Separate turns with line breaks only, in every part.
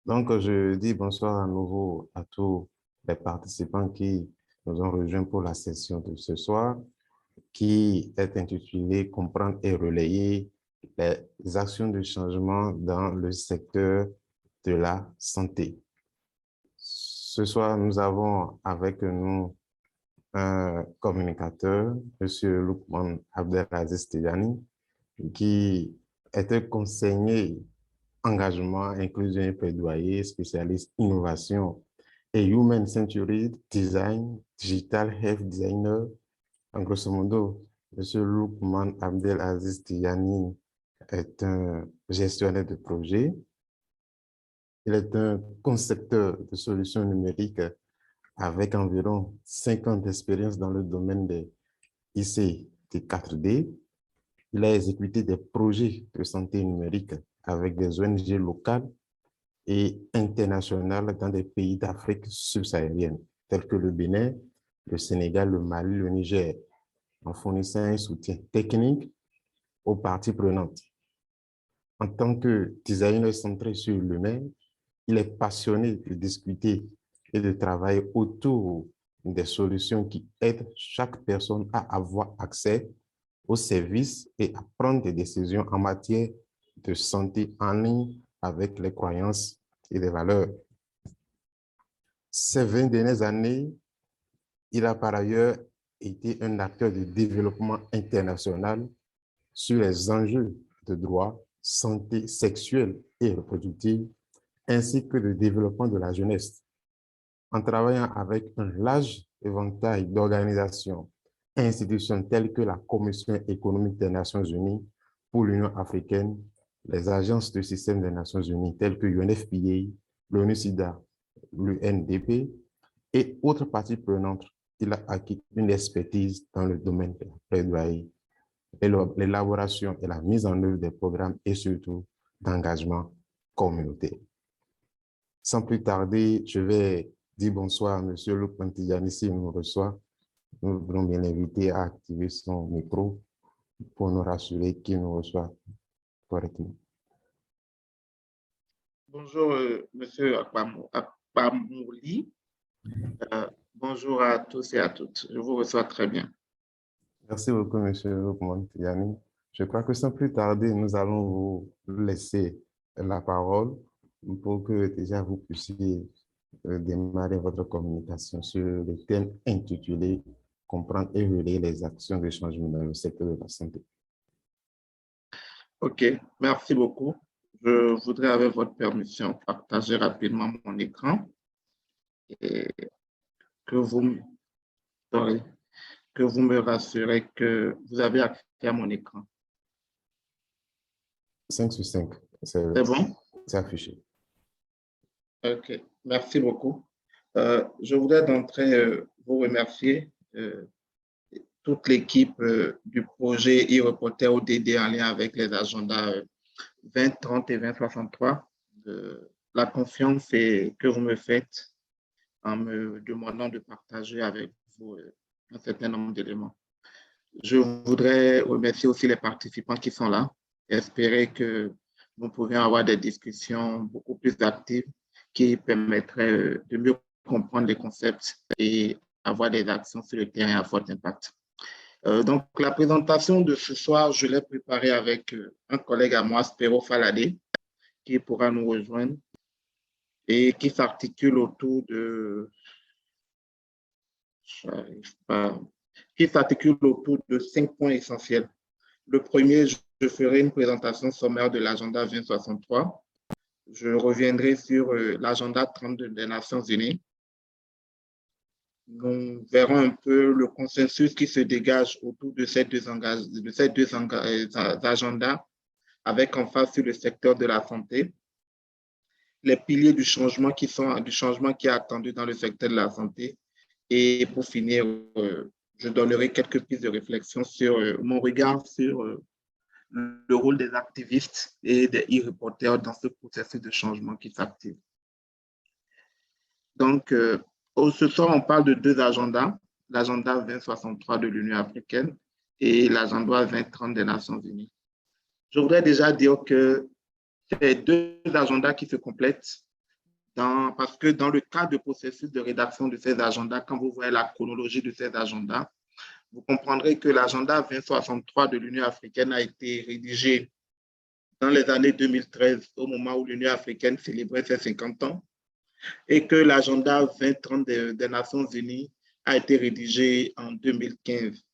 Donc, je dis bonsoir à nouveau à tous les participants qui nous ont rejoints pour la session de ce soir, qui est intitulée Comprendre et relayer les actions de changement dans le secteur de la santé. Ce soir, nous avons avec nous un communicateur, M. Lukman Abdelaziz Tidjani, qui était conseiller engagement, inclusion et plaidoyer, spécialiste innovation et Human Century Design, Digital Health Designer. En grosso modo, M. Lukman Abdelaziz Tidjani est un gestionnaire de projet. Il est un concepteur de solutions numériques avec environ 5 ans d'expérience dans le domaine des ICT 4D. Il a exécuté des projets de santé numérique avec des ONG locales et internationales dans des pays d'Afrique subsaharienne, tels que le Bénin, le Sénégal, le Mali, le Niger, en fournissant un soutien technique aux parties prenantes. En tant que designer centré sur l'humain, il est passionné de discuter et de travailler autour des solutions qui aident chaque personne à avoir accès aux services et à prendre des décisions en matière de santé en ligne avec les croyances et les valeurs. Ces 20 dernières années, il a par ailleurs été un acteur de développement international sur les enjeux de droit, santé sexuelle et reproductive, ainsi que le développement de la jeunesse. En travaillant avec un large éventail d'organisations et institutions telles que la Commission économique des Nations unies pour l'Union africaine, les agences de système des Nations unies telles que UNFPA, l'ONU-SIDA, l'UNDP et autres parties prenantes, il a acquis une expertise dans le domaine de la plaidoyer, l'élaboration et la mise en œuvre des programmes et surtout d'engagement communautaire. Sans plus tarder, je vais dire bonsoir à M. Lukman Tidjani s'il nous reçoit. Nous voulons bien l'inviter à activer son micro pour nous rassurer qu'il nous reçoit correctement.
Bonjour, Monsieur Akpamouli. Bonjour à tous et à toutes. Je vous reçois très bien.
Merci beaucoup, M. Lukman Tidjani. Je crois que sans plus tarder, nous allons vous laisser la parole pour que déjà vous puissiez démarrer votre communication sur le thème intitulé « Comprendre et relayer les actions de changement dans le secteur de la santé ».
OK, merci beaucoup. Je voudrais, avec votre permission, partager rapidement mon écran et que vous me rassurez que vous avez accès à mon écran.
5 sur 5,
c'est bon?
C'est affiché.
OK, merci beaucoup. Je voudrais d'entrée vous remercier, toute l'équipe du projet e-Reporter ODD en lien avec les agendas 2030 et 2063, la confiance que vous me faites en me demandant de partager avec vous un certain nombre d'éléments. Je voudrais remercier aussi les participants qui sont là, espérer que nous pourrions avoir des discussions beaucoup plus actives qui permettraient de mieux comprendre les concepts et avoir des actions sur le terrain à fort impact. Donc, la présentation de ce soir, je l'ai préparée avec un collègue à moi, Spero Faladé, qui pourra nous rejoindre et qui s'articule autour de... qui s'articule autour de 5 points essentiels. Le premier, je ferai une présentation sommaire de l'agenda 2063. Je reviendrai sur l'agenda 30 des Nations Unies. Nous verrons un peu le consensus qui se dégage autour de ces deux agendas, avec emphase sur le secteur de la santé, les piliers du changement qui est attendu dans le secteur de la santé. Et pour finir, je donnerai quelques pistes de réflexion sur mon regard sur le rôle des activistes et des e-reporters dans ce processus de changement qui s'active. Donc, ce soir, on parle de deux agendas, l'agenda 2063 de l'Union africaine et l'agenda 2030 des Nations unies. Je voudrais déjà dire que ces deux agendas qui se complètent parce que dans le cadre du processus de rédaction de ces agendas, quand vous voyez la chronologie de ces agendas, vous comprendrez que l'agenda 2063 de l'Union africaine a été rédigé dans les années 2013, au moment où l'Union africaine célébrait ses 50 ans, et que l'agenda 2030 des Nations unies a été rédigé en 2015.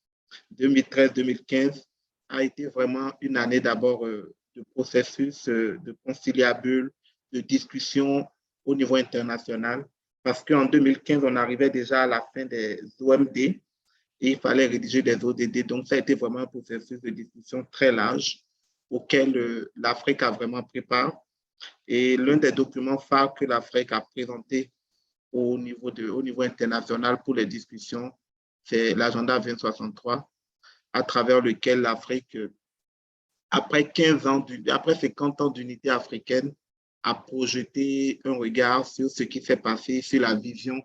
2013-2015 a été vraiment une année d'abord de processus de conciliabule, de discussion au niveau international, parce qu'en 2015, on arrivait déjà à la fin des OMD et il fallait rédiger des ODD. Donc, ça a été vraiment un processus de discussion très large auquel l'Afrique a vraiment pris part. Et l'un des documents phares que l'Afrique a présenté au niveau international pour les discussions, c'est l'agenda 2063, à travers lequel l'Afrique, après 50 ans d'unité africaine, a projeté un regard sur ce qui s'est passé, sur la vision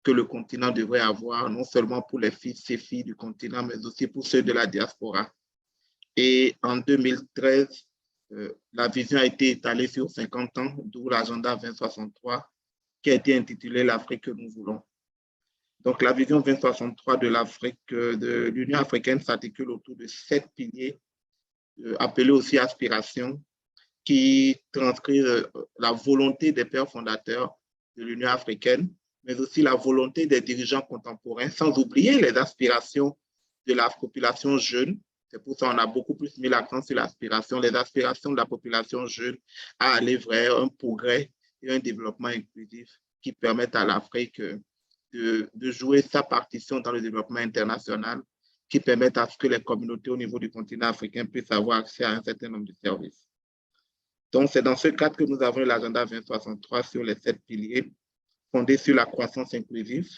que le continent devrait avoir, non seulement pour les fils et filles du continent, mais aussi pour ceux de la diaspora. Et en 2013, la vision a été étalée sur 50 ans, d'où l'agenda 2063, qui a été intitulé l'Afrique que nous voulons. Donc, la vision 2063 de l'Afrique, de l'Union africaine s'articule autour de 7 piliers, appelés aussi aspirations, qui transcrivent la volonté des pères fondateurs de l'Union africaine, mais aussi la volonté des dirigeants contemporains, sans oublier les aspirations de la population jeune. C'est pour ça qu'on a beaucoup plus mis l'accent sur l'aspiration, les aspirations de la population jeune à aller vers un progrès et un développement inclusif qui permettent à l'Afrique de jouer sa partition dans le développement international, qui permettent à ce que les communautés au niveau du continent africain puissent avoir accès à un certain nombre de services. Donc, c'est dans ce cadre que nous avons l'agenda 2063 sur les 7 piliers, fondés sur la croissance inclusive.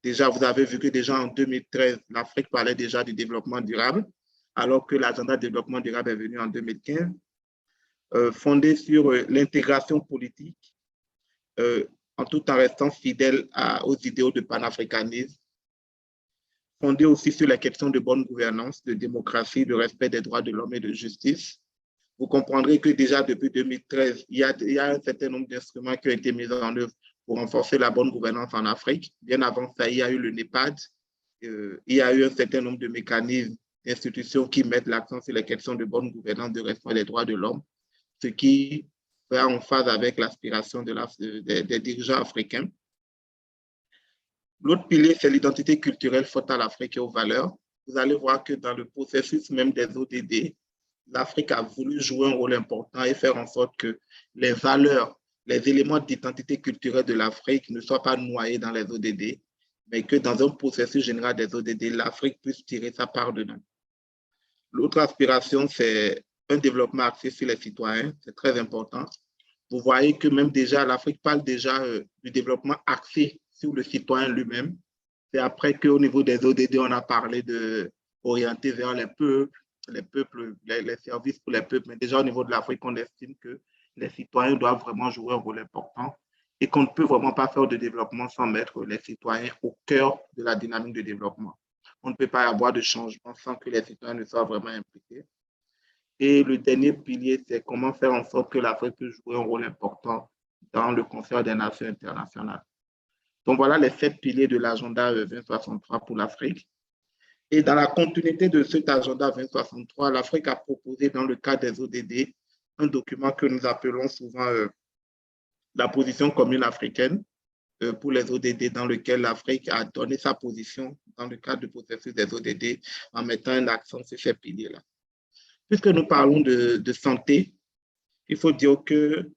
Déjà, vous avez vu que déjà en 2013, l'Afrique parlait déjà du développement durable, alors que l'agenda de développement durable est venu en 2015, fondé sur l'intégration politique, tout en restant fidèle aux idéaux de panafricanisme, fondé aussi sur la question de bonne gouvernance, de démocratie, de respect des droits de l'homme et de justice. Vous comprendrez que déjà depuis 2013, il y a un certain nombre d'instruments qui ont été mis en œuvre pour renforcer la bonne gouvernance en Afrique. Bien avant ça, il y a eu le NEPAD, il y a eu un certain nombre de mécanismes, d'institutions qui mettent l'accent sur les questions de bonne gouvernance, de respect des droits de l'homme, ce qui va en phase avec l'aspiration des dirigeants africains. L'autre pilier, c'est l'identité culturelle forte à l'Afrique et aux valeurs. Vous allez voir que dans le processus même des ODD, l'Afrique a voulu jouer un rôle important et faire en sorte que les valeurs, les éléments d'identité culturelle de l'Afrique ne soient pas noyés dans les ODD, mais que dans un processus général des ODD, l'Afrique puisse tirer sa part dedans. L'autre aspiration, c'est un développement axé sur les citoyens, c'est très important. Vous voyez que même déjà, l'Afrique parle déjà du développement axé sur le citoyen lui-même. C'est après qu'au niveau des ODD, on a parlé d'orienter vers les peuples, les services pour les peuples. Mais déjà au niveau de l'Afrique, on estime que les citoyens doivent vraiment jouer un rôle important et qu'on ne peut vraiment pas faire de développement sans mettre les citoyens au cœur de la dynamique de développement. On ne peut pas avoir de changement sans que les citoyens ne soient vraiment impliqués. Et le dernier pilier, c'est comment faire en sorte que l'Afrique puisse jouer un rôle important dans le concert des nations internationales. Donc voilà les 7 piliers de l'agenda 2063 pour l'Afrique. Et dans la continuité de cet agenda 2063, l'Afrique a proposé dans le cadre des ODD un document que nous appelons souvent la position commune africaine pour les ODD, dans lequel l'Afrique a donné sa position dans le cadre du processus des ODD en mettant un accent sur ces piliers-là. Puisque nous parlons de santé, il faut dire que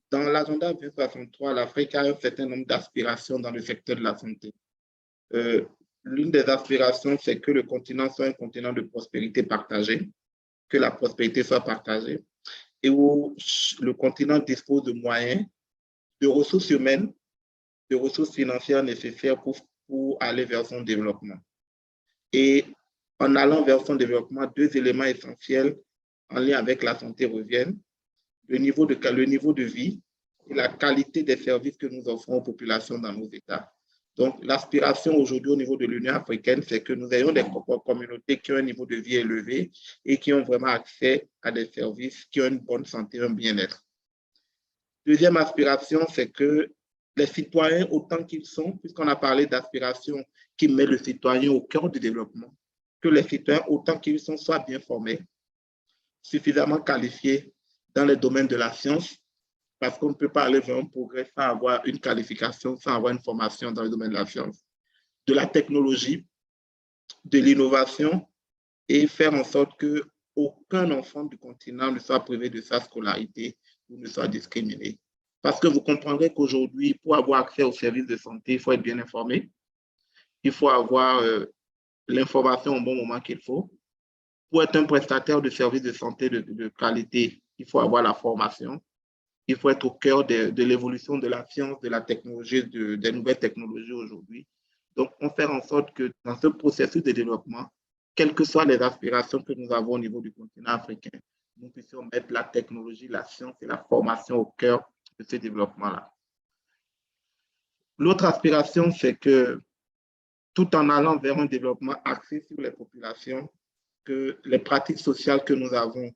dans l'agenda 2063, l'Afrique a un certain nombre d'aspirations dans le secteur de la santé. L'une des aspirations, c'est que le continent soit un continent de prospérité partagée, que la prospérité soit partagée, et où le continent dispose de moyens, de ressources humaines, de ressources financières nécessaires pour aller vers son développement. Et en allant vers son développement, 2 éléments essentiels en lien avec la santé reviennent, le niveau de vie et la qualité des services que nous offrons aux populations dans nos États. Donc, l'aspiration aujourd'hui au niveau de l'Union africaine, c'est que nous ayons des communautés qui ont un niveau de vie élevé et qui ont vraiment accès à des services qui ont une bonne santé, un bien-être. Deuxième aspiration, c'est que les citoyens, autant qu'ils sont, puisqu'on a parlé d'aspiration qui met le citoyen au cœur du développement, que les citoyens, autant qu'ils sont, soient bien formés, suffisamment qualifiés dans les domaines de la science, parce qu'on ne peut pas aller vers un progrès sans avoir une qualification, sans avoir une formation dans le domaine de la science, de la technologie, de l'innovation, et faire en sorte qu'aucun enfant du continent ne soit privé de sa scolarité ou ne soit discriminé. Parce que vous comprendrez qu'aujourd'hui, pour avoir accès aux services de santé, il faut être bien informé, il faut avoir l'information au bon moment qu'il faut. Pour être un prestataire de services de santé de qualité, il faut avoir la formation. Il faut être au cœur de l'évolution de la science, de la technologie, des nouvelles technologies aujourd'hui. Donc, on fait en sorte que dans ce processus de développement, quelles que soient les aspirations que nous avons au niveau du continent africain, nous puissions mettre la technologie, la science et la formation au cœur de ce développement-là. L'autre aspiration, c'est que tout en allant vers un développement axé sur les populations, que les pratiques sociales que nous avons,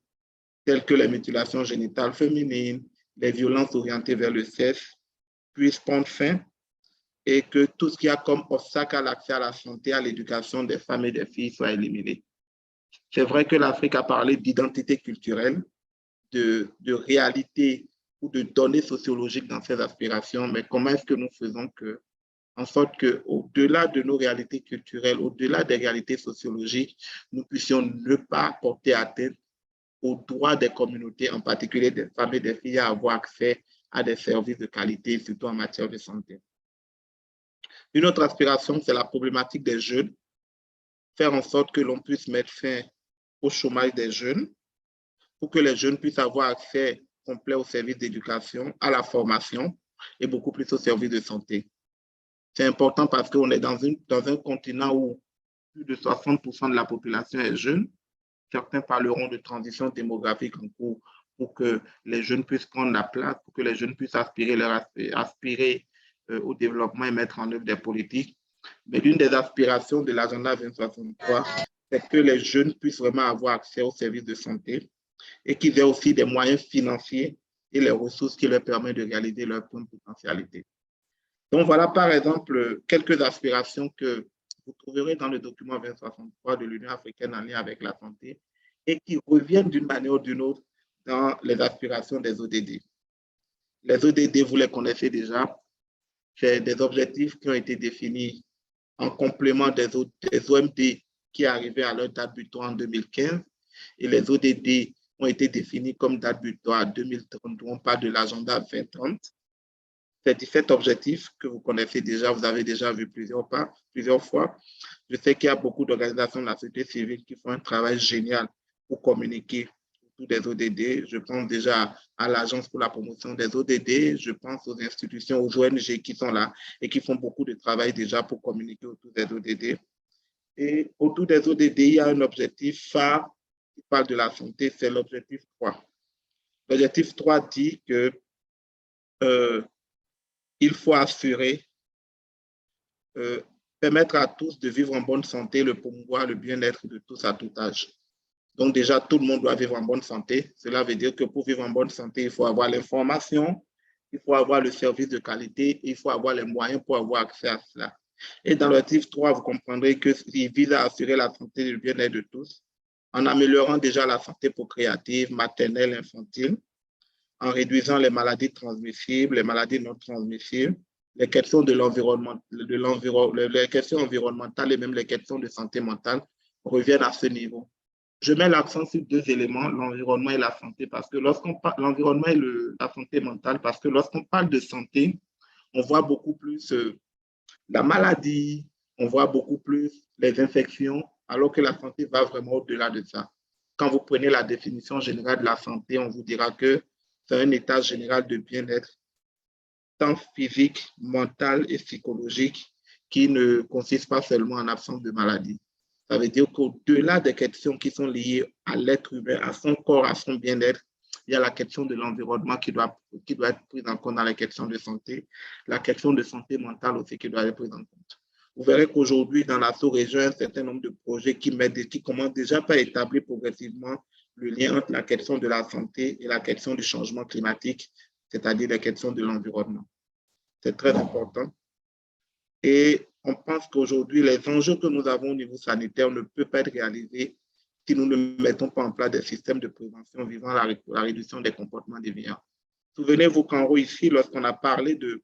telles que les mutilations génitales féminines, les violences orientées vers le sexe, puissent prendre fin et que tout ce qu'il y a comme obstacle à l'accès à la santé, à l'éducation des femmes et des filles soit éliminé. C'est vrai que l'Afrique a parlé d'identité culturelle, de réalité ou de données sociologiques dans ses aspirations, mais comment est-ce que nous faisons en sorte qu'au-delà de nos réalités culturelles, au-delà des réalités sociologiques, nous puissions ne pas porter atteinte aux droits des communautés, en particulier des femmes et des filles, à avoir accès à des services de qualité, surtout en matière de santé. Une autre aspiration, c'est la problématique des jeunes, faire en sorte que l'on puisse mettre fin au chômage des jeunes, pour que les jeunes puissent avoir accès complet aux services d'éducation, à la formation et beaucoup plus aux services de santé. C'est important parce qu'on est dans un continent où plus de 60% de la population est jeune. Certains parleront de transition démographique en cours pour que les jeunes puissent prendre la place, pour que les jeunes puissent aspirer au développement et mettre en œuvre des politiques. Mais l'une des aspirations de l'agenda 2063, c'est que les jeunes puissent vraiment avoir accès aux services de santé et qu'ils aient aussi des moyens financiers et les ressources qui leur permettent de réaliser leur pleine potentialité. Donc voilà par exemple quelques aspirations que vous trouverez dans le document 2063 de l'Union africaine en lien avec la santé et qui reviennent d'une manière ou d'une autre dans les aspirations des ODD. Les ODD, vous les connaissez déjà, c'est des objectifs qui ont été définis en complément des OMD qui arrivaient à leur date butoir en 2015 et les ODD ont été définis comme date butoir à 2030, on parle de l'agenda 2030. Ces 17 objectifs que vous connaissez déjà, vous avez déjà vu plusieurs fois. Je sais qu'il y a beaucoup d'organisations de la société civile qui font un travail génial pour communiquer autour des ODD. Je pense déjà à l'Agence pour la promotion des ODD, je pense aux institutions, aux ONG qui sont là et qui font beaucoup de travail déjà pour communiquer autour des ODD. Et autour des ODD, il y a un objectif phare qui parle de la santé, c'est l'objectif 3. L'objectif 3 dit que il faut assurer, permettre à tous de vivre en bonne santé, le promouvoir le bien-être de tous à tout âge. Donc déjà, tout le monde doit vivre en bonne santé. Cela veut dire que pour vivre en bonne santé, il faut avoir l'information, il faut avoir le service de qualité, il faut avoir les moyens pour avoir accès à cela. Et dans l'objectif 3, vous comprendrez qu'il vise à assurer la santé et le bien-être de tous, en améliorant déjà la santé procréative, maternelle, infantile, en réduisant les maladies transmissibles, les maladies non transmissibles, les questions de l'environnement, les questions environnementales et même les questions de santé mentale reviennent à ce niveau. Je mets l'accent sur deux éléments, l'environnement et la santé, parce que lorsqu'on parle l'environnement et la santé mentale, parce que lorsqu'on parle de santé, on voit beaucoup plus la maladie, on voit beaucoup plus les infections, alors que la santé va vraiment au-delà de ça. Quand vous prenez la définition générale de la santé, on vous dira que c'est un état général de bien-être, tant physique, mental et psychologique, qui ne consiste pas seulement en absence de maladie. Ça veut dire qu'au-delà des questions qui sont liées à l'être humain, à son corps, à son bien-être, il y a la question de l'environnement qui doit être prise en compte dans les questions de santé, la question de santé mentale aussi qui doit être prise en compte. Vous verrez qu'aujourd'hui, dans la sous-région, un certain nombre de projets qui commencent déjà par établir progressivement le lien entre la question de la santé et la question du changement climatique c'est-à-dire les questions de l'environnement. C'est très important. Et on pense qu'aujourd'hui, les enjeux que nous avons au niveau sanitaire ne peuvent pas être réalisés si nous ne mettons pas en place des systèmes de prévention visant à la réduction des comportements déviants. Souvenez-vous qu'en haut ici, lorsqu'on a parlé de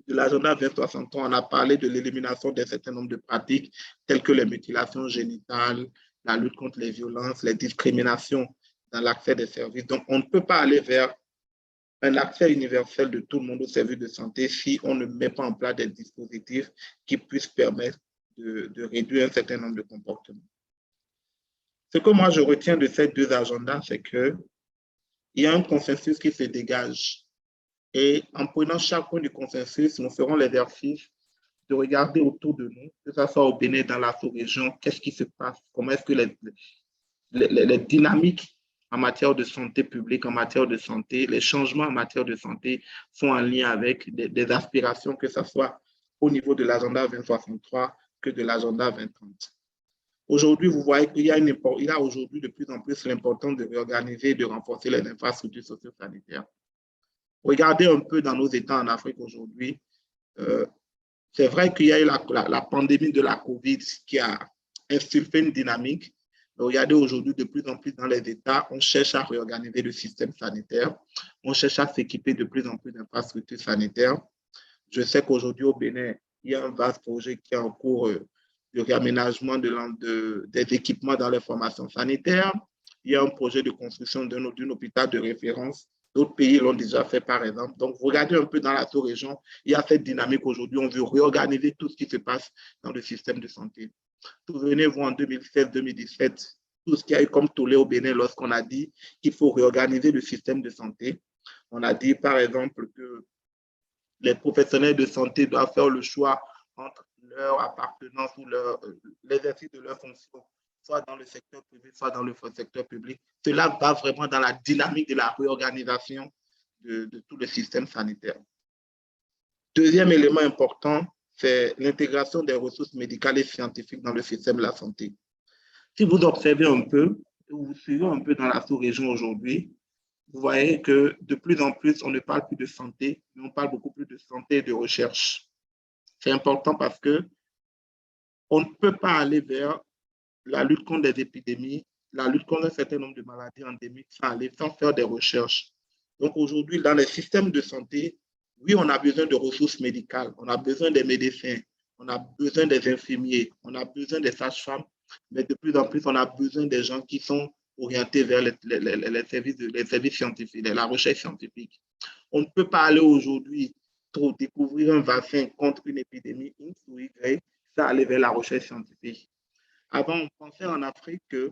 l'agenda 2063, on a parlé de l'élimination d'un certain nombre de pratiques telles que les mutilations génitales, la lutte contre les violences, les discriminations dans l'accès des services. Donc, on ne peut pas aller vers un accès universel de tout le monde aux services de santé si on ne met pas en place des dispositifs qui puissent permettre de réduire un certain nombre de comportements. Ce que moi je retiens de ces deux agendas, c'est qu'il y a un consensus qui se dégage. Et en prenant chaque point du consensus, nous ferons l'exercice de regarder autour de nous, que ce soit au Bénin, dans la sous-région, qu'est-ce qui se passe, comment est-ce que les dynamiques en matière de santé publique, en matière de santé, les changements en matière de santé sont en lien avec des aspirations, que ce soit au niveau de l'agenda 2063 que de l'agenda 2030. Aujourd'hui, vous voyez qu'il y a aujourd'hui de plus en plus l'importance de réorganiser et de renforcer les infrastructures socio-sanitaires. Regardez un peu dans nos États en Afrique aujourd'hui. C'est vrai qu'il y a eu la pandémie de la COVID qui a insufflé une dynamique. Regardez aujourd'hui, de plus en plus dans les États, on cherche à réorganiser le système sanitaire. On cherche à s'équiper de plus en plus d'infrastructures sanitaires. Je sais qu'aujourd'hui, au Bénin, il y a un vaste projet qui est en cours de réaménagement des équipements dans les formations sanitaires. Il y a un projet de construction d'un hôpital de référence. D'autres pays l'ont déjà fait, par exemple. Donc, regardez un peu dans la sous-région, il y a cette dynamique aujourd'hui. On veut réorganiser tout ce qui se passe dans le système de santé. Souvenez-vous, en 2016-2017, tout ce qui a eu comme tollé au Bénin lorsqu'on a dit qu'il faut réorganiser le système de santé. On a dit, par exemple, que les professionnels de santé doivent faire le choix entre leur appartenance ou l'exercice de leur fonction, soit dans le secteur privé, soit dans le secteur public. Cela va vraiment dans la dynamique de la réorganisation de tout le système sanitaire. Deuxième élément important, c'est l'intégration des ressources médicales et scientifiques dans le système de la santé. Si vous observez un peu, ou vous suivez un peu dans la sous-région aujourd'hui, vous voyez que de plus en plus, on ne parle plus de santé, mais on parle beaucoup plus de santé et de recherche. C'est important parce qu'on ne peut pas aller vers la lutte contre les épidémies, la lutte contre un certain nombre de maladies endémiques sans faire des recherches. Donc aujourd'hui, dans les systèmes de santé, oui, on a besoin de ressources médicales, on a besoin des médecins, on a besoin des infirmiers, on a besoin des sages-femmes, mais de plus en plus, on a besoin des gens qui sont orientés vers les services scientifiques, la recherche scientifique. On ne peut pas aller aujourd'hui pour découvrir un vaccin contre une épidémie X ou Y sans aller vers la recherche scientifique. Avant, on pensait en Afrique que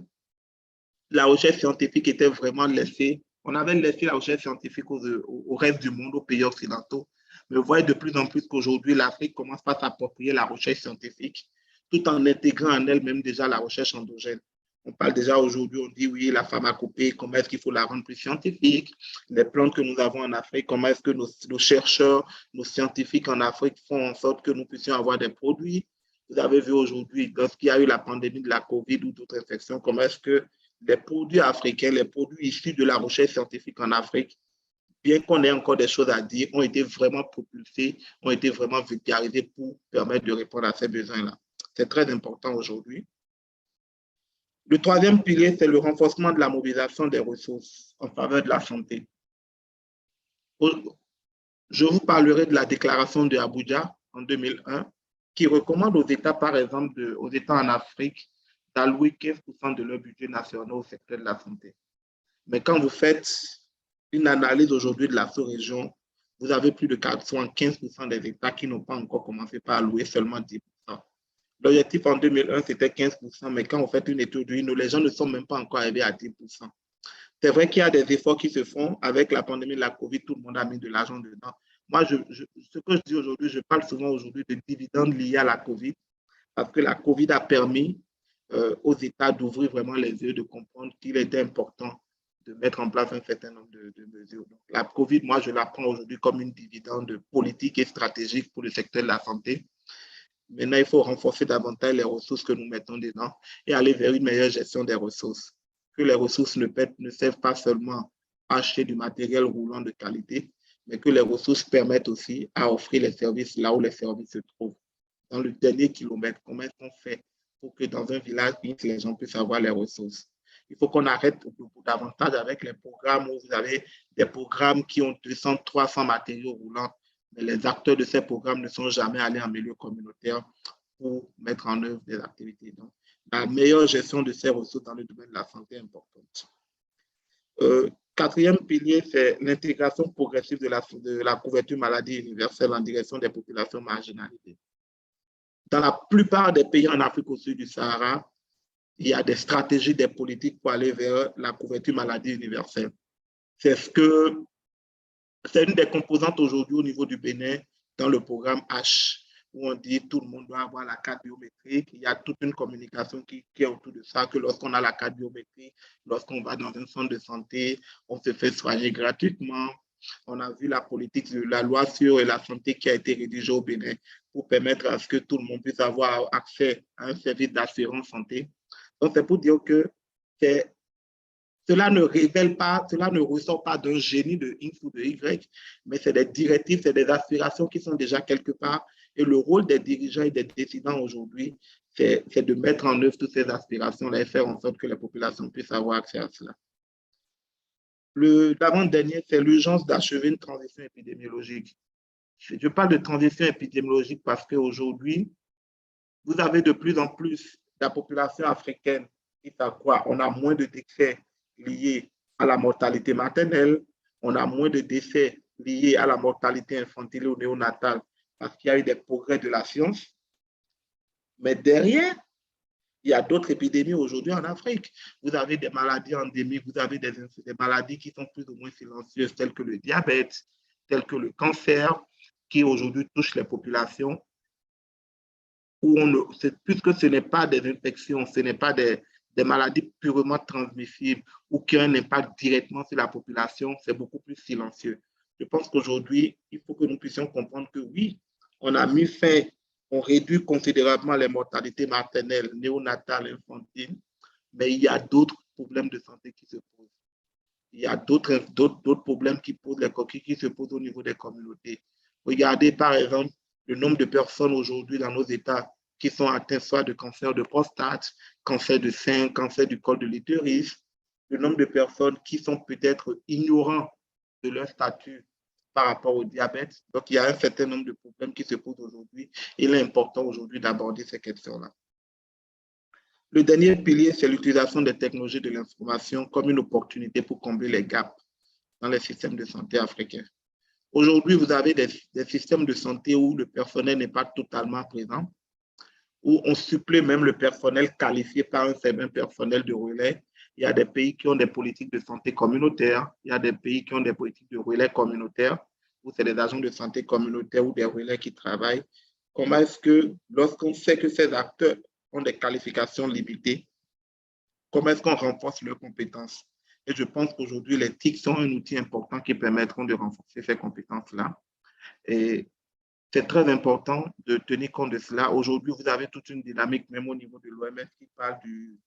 la recherche scientifique était vraiment laissée. On avait laissé la recherche scientifique au reste du monde, aux pays occidentaux. Mais vous voyez de plus en plus qu'aujourd'hui, l'Afrique commence à s'approprier la recherche scientifique tout en intégrant en elle-même déjà la recherche endogène. On parle déjà aujourd'hui, on dit oui, la pharmacopée, comment est-ce qu'il faut la rendre plus scientifique, les plantes que nous avons en Afrique, comment est-ce que nos chercheurs, nos scientifiques en Afrique font en sorte que nous puissions avoir des produits. Vous avez vu aujourd'hui, lorsqu'il y a eu la pandémie de la COVID ou d'autres infections, comment est-ce que les produits africains, les produits issus de la recherche scientifique en Afrique, bien qu'on ait encore des choses à dire, ont été vraiment propulsés, ont été vraiment vulgarisés pour permettre de répondre à ces besoins-là. C'est très important aujourd'hui. Le troisième pilier, c'est le renforcement de la mobilisation des ressources en faveur de la santé. Je vous parlerai de la déclaration de Abuja en 2001 qui recommande aux États, par exemple, aux États en Afrique, d'allouer 15% de leur budget national au secteur de la santé. Mais quand vous faites une analyse aujourd'hui de la sous-région, vous avez plus de 15% des États qui n'ont pas encore commencé par allouer seulement 10%. L'objectif en 2001, c'était 15%, mais quand vous faites une étude, les gens ne sont même pas encore arrivés à 10%. C'est vrai qu'il y a des efforts qui se font. Avec la pandémie de la COVID, tout le monde a mis de l'argent dedans. Moi, ce que je dis aujourd'hui, je parle souvent aujourd'hui de dividendes liés à la COVID, parce que la COVID a permis aux États d'ouvrir vraiment les yeux, de comprendre qu'il était important de mettre en place un certain nombre de mesures. Donc, la COVID, moi, je la prends aujourd'hui comme une dividende politique et stratégique pour le secteur de la santé. Maintenant, il faut renforcer davantage les ressources que nous mettons dedans et aller vers une meilleure gestion des ressources. Que les ressources ne servent pas seulement à acheter du matériel roulant de qualité, mais que les ressources permettent aussi à offrir les services là où les services se trouvent. Dans le dernier kilomètre, comment est-ce qu'on fait pour que dans un village, les gens puissent avoir les ressources? Il faut qu'on arrête davantage avec les programmes où vous avez des programmes qui ont 200, 300 matériaux roulants, mais les acteurs de ces programmes ne sont jamais allés en milieu communautaire pour mettre en œuvre des activités. Donc, la meilleure gestion de ces ressources dans le domaine de la santé est importante. Quatrième pilier, c'est l'intégration progressive de la couverture maladie universelle en direction des populations marginalisées. Dans la plupart des pays en Afrique au sud du Sahara, il y a des stratégies, des politiques pour aller vers la couverture maladie universelle. C'est une des composantes aujourd'hui au niveau du Bénin dans le programme H, où on dit tout le monde doit avoir la carte biométrique. Il y a toute une communication qui est autour de ça, que lorsqu'on a la carte biométrique, lorsqu'on va dans un centre de santé, on se fait soigner gratuitement. On a vu la politique de la loi sur la santé qui a été rédigée au Bénin pour permettre à ce que tout le monde puisse avoir accès à un service d'assurance santé. Donc, c'est pour dire que cela ne révèle pas, cela ne ressort pas d'un génie de X ou de Y, mais c'est des directives, c'est des aspirations qui sont déjà quelque part. Et le rôle des dirigeants et des décidents aujourd'hui, c'est de mettre en œuvre toutes ces aspirations-là et faire en sorte que les populations puissent avoir accès à cela. L'avant-dernier, c'est l'urgence d'achever une transition épidémiologique. Je parle de transition épidémiologique parce qu'aujourd'hui, vous avez de plus en plus de la population africaine qui s'accroît. On a moins de décès liés à la mortalité maternelle, on a moins de décès liés à la mortalité infantile ou néonatale parce qu'il y a eu des progrès de la science. Mais derrière, il y a d'autres épidémies aujourd'hui en Afrique. Vous avez des maladies endémiques, vous avez des maladies qui sont plus ou moins silencieuses, telles que le diabète, telles que le cancer, qui aujourd'hui touchent les populations. Puisque ce n'est pas des infections, ce n'est pas des maladies purement transmissibles ou qui ont un impact directement sur la population, c'est beaucoup plus silencieux. Je pense qu'aujourd'hui, il faut que nous puissions comprendre que oui, on a mis fin, on réduit considérablement les mortalités maternelles, néonatales, infantiles, mais il y a d'autres problèmes de santé qui se posent. Il y a d'autres problèmes qui posent les coquilles qui se posent au niveau des communautés. Regardez par exemple le nombre de personnes aujourd'hui dans nos États qui sont atteintes soit de cancer de prostate, cancer de sein, cancer du col de l'utérus, le nombre de personnes qui sont peut-être ignorants de leur statut par rapport au diabète. Donc, il y a un certain nombre de problèmes qui se posent aujourd'hui. Il est important aujourd'hui d'aborder ces questions-là. Le dernier pilier, c'est l'utilisation des technologies de l'information comme une opportunité pour combler les gaps dans les systèmes de santé africains. Aujourd'hui, vous avez des systèmes de santé où le personnel n'est pas totalement présent, où on supplée même le personnel qualifié par un certain personnel de relais. Il y a des pays qui ont des politiques de santé communautaires, il y a des pays qui ont des politiques de relais communautaires, où c'est des agents de santé communautaire ou des relais qui travaillent. Comment est-ce que, lorsqu'on sait que ces acteurs ont des qualifications limitées, comment est-ce qu'on renforce leurs compétences? Et je pense qu'aujourd'hui, les TIC sont un outil important qui permettront de renforcer ces compétences-là. Et c'est très important de tenir compte de cela. Aujourd'hui, vous avez toute une dynamique, même au niveau de l'OMS, qui parle du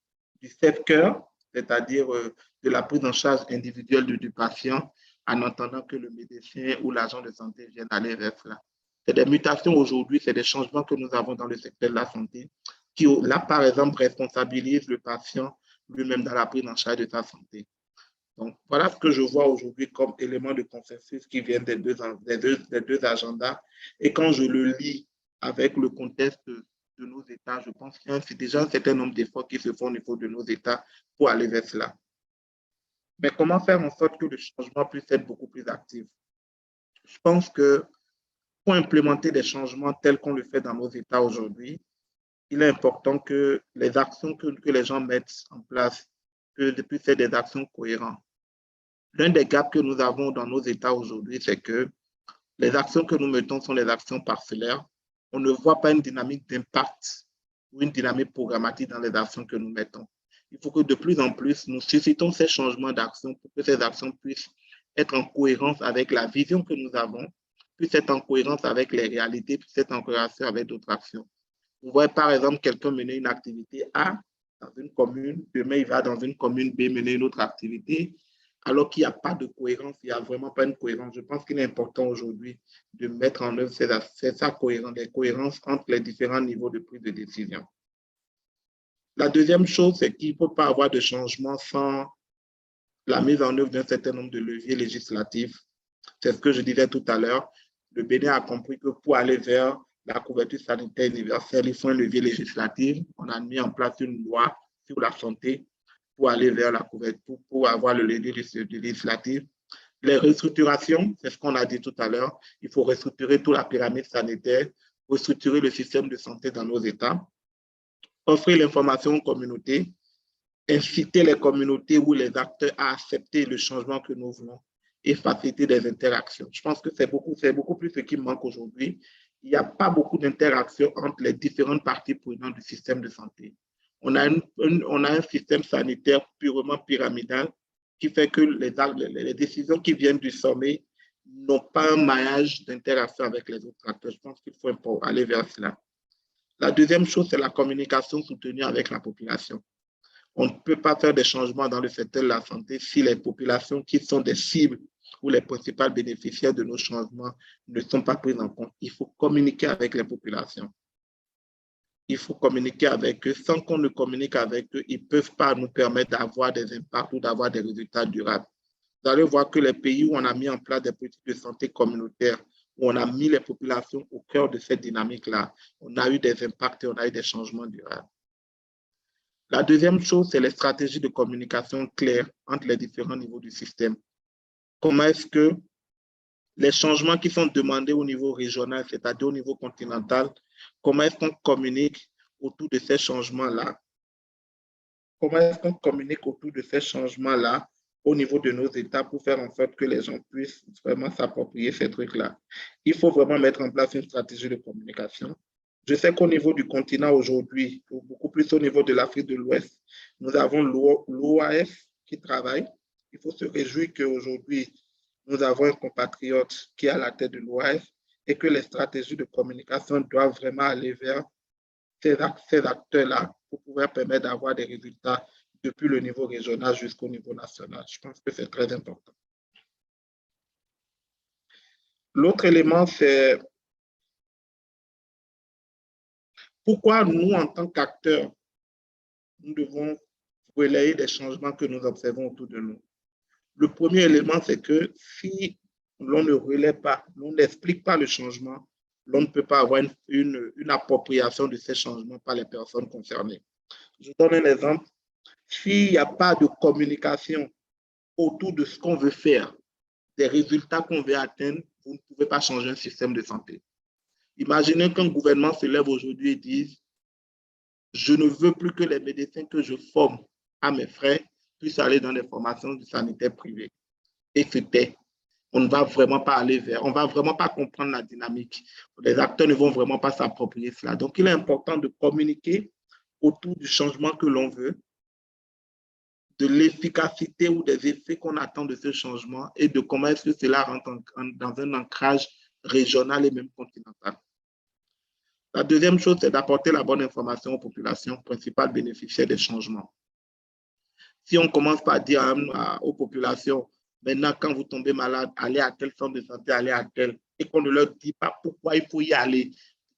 self-care, c'est-à-dire de la prise en charge individuelle du patient, en attendant que le médecin ou l'agent de santé vienne aller vers cela. C'est des mutations aujourd'hui, c'est des changements que nous avons dans le secteur de la santé, qui, là, par exemple, responsabilisent le patient lui-même dans la prise en charge de sa santé. Donc, voilà ce que je vois aujourd'hui comme élément de consensus qui vient des deux agendas. Et quand je le lis avec le contexte de nos États, je pense qu'il y a déjà un certain nombre d'efforts qui se font au niveau de nos États pour aller vers cela. Mais comment faire en sorte que le changement puisse être beaucoup plus actif? Je pense que pour implémenter des changements tels qu'on le fait dans nos États aujourd'hui, il est important que les actions que les gens mettent en place puissent être des actions cohérentes. L'un des gaps que nous avons dans nos États aujourd'hui, c'est que les actions que nous mettons sont les actions parcellaires. On ne voit pas une dynamique d'impact ou une dynamique programmatique dans les actions que nous mettons. Il faut que de plus en plus, nous suscitons ces changements d'action pour que ces actions puissent être en cohérence avec la vision que nous avons, puissent être en cohérence avec les réalités, puissent être en cohérence avec d'autres actions. Vous voyez par exemple quelqu'un mener une activité A dans une commune, demain il va dans une commune B mener une autre activité. alors qu'il n'y a pas de cohérence, il n'y a vraiment pas une cohérence. Je pense qu'il est important aujourd'hui de mettre en œuvre cette cohérence entre les différents niveaux de prise de décision. La deuxième chose, c'est qu'il ne peut pas avoir de changement sans la mise en œuvre d'un certain nombre de leviers législatifs. C'est ce que je disais tout à l'heure. Le Bénin a compris que pour aller vers la couverture sanitaire universelle, il faut un levier législatif. On a mis en place une loi sur la santé pour aller vers la couverture, pour avoir le levier législatif. Les restructurations, c'est ce qu'on a dit tout à l'heure. Il faut restructurer toute la pyramide sanitaire, restructurer le système de santé dans nos États, offrir l'information aux communautés, inciter les communautés ou les acteurs à accepter le changement que nous voulons et faciliter des interactions. Je pense que c'est beaucoup plus ce qui manque aujourd'hui. Il n'y a pas beaucoup d'interactions entre les différentes parties prenantes du système de santé. On a un système sanitaire purement pyramidal qui fait que les décisions qui viennent du sommet n'ont pas un maillage d'interaction avec les autres acteurs. Je pense qu'il faut aller vers cela. La deuxième chose, c'est la communication soutenue avec la population. On ne peut pas faire des changements dans le secteur de la santé si les populations qui sont des cibles ou les principales bénéficiaires de nos changements ne sont pas prises en compte. Il faut communiquer avec les populations. Il faut communiquer avec eux. Sans qu'on ne communique avec eux, ils ne peuvent pas nous permettre d'avoir des impacts ou d'avoir des résultats durables. Vous allez voir que les pays où on a mis en place des politiques de santé communautaire, où on a mis les populations au cœur de cette dynamique-là, on a eu des impacts et on a eu des changements durables. La deuxième chose, c'est les stratégies de communication claires entre les différents niveaux du système. Comment est-ce que les changements qui sont demandés au niveau régional, c'est-à-dire au niveau continental, comment est-ce qu'on communique autour de ces changements-là? Comment est-ce qu'on communique autour de ces changements-là au niveau de nos États pour faire en sorte que les gens puissent vraiment s'approprier ces trucs-là? Il faut vraiment mettre en place une stratégie de communication. Je sais qu'au niveau du continent aujourd'hui, ou beaucoup plus au niveau de l'Afrique de l'Ouest, nous avons l'OAS qui travaille. Il faut se réjouir qu'aujourd'hui, nous avons un compatriote qui est à la tête de l'OAS et que les stratégies de communication doivent vraiment aller vers ces acteurs-là pour pouvoir permettre d'avoir des résultats depuis le niveau régional jusqu'au niveau national. Je pense que c'est très important. L'autre élément, c'est pourquoi nous, en tant qu'acteurs, nous devons relayer des changements que nous observons autour de nous. Le premier élément, c'est que si l'on ne relaie pas, l'on n'explique pas le changement, l'on ne peut pas avoir une appropriation de ces changements par les personnes concernées. Je donne un exemple. S'il n'y a pas de communication autour de ce qu'on veut faire, des résultats qu'on veut atteindre, vous ne pouvez pas changer un système de santé. Imaginez qu'un gouvernement se lève aujourd'hui et dise « Je ne veux plus que les médecins que je forme à mes frais puissent aller dans des formations sanitaires privées. » Et c'était. On ne va vraiment pas aller vers, on ne va vraiment pas comprendre la dynamique. Les acteurs ne vont vraiment pas s'approprier cela. Donc, il est important de communiquer autour du changement que l'on veut, de l'efficacité ou des effets qu'on attend de ce changement et de comment est-ce que cela rentre dans un ancrage régional et même continental. La deuxième chose, c'est d'apporter la bonne information aux populations principales bénéficiaires des changements. Si on commence par dire aux populations, maintenant, quand vous tombez malade, allez à tel centre de santé, allez à tel, et qu'on ne leur dit pas pourquoi il faut y aller,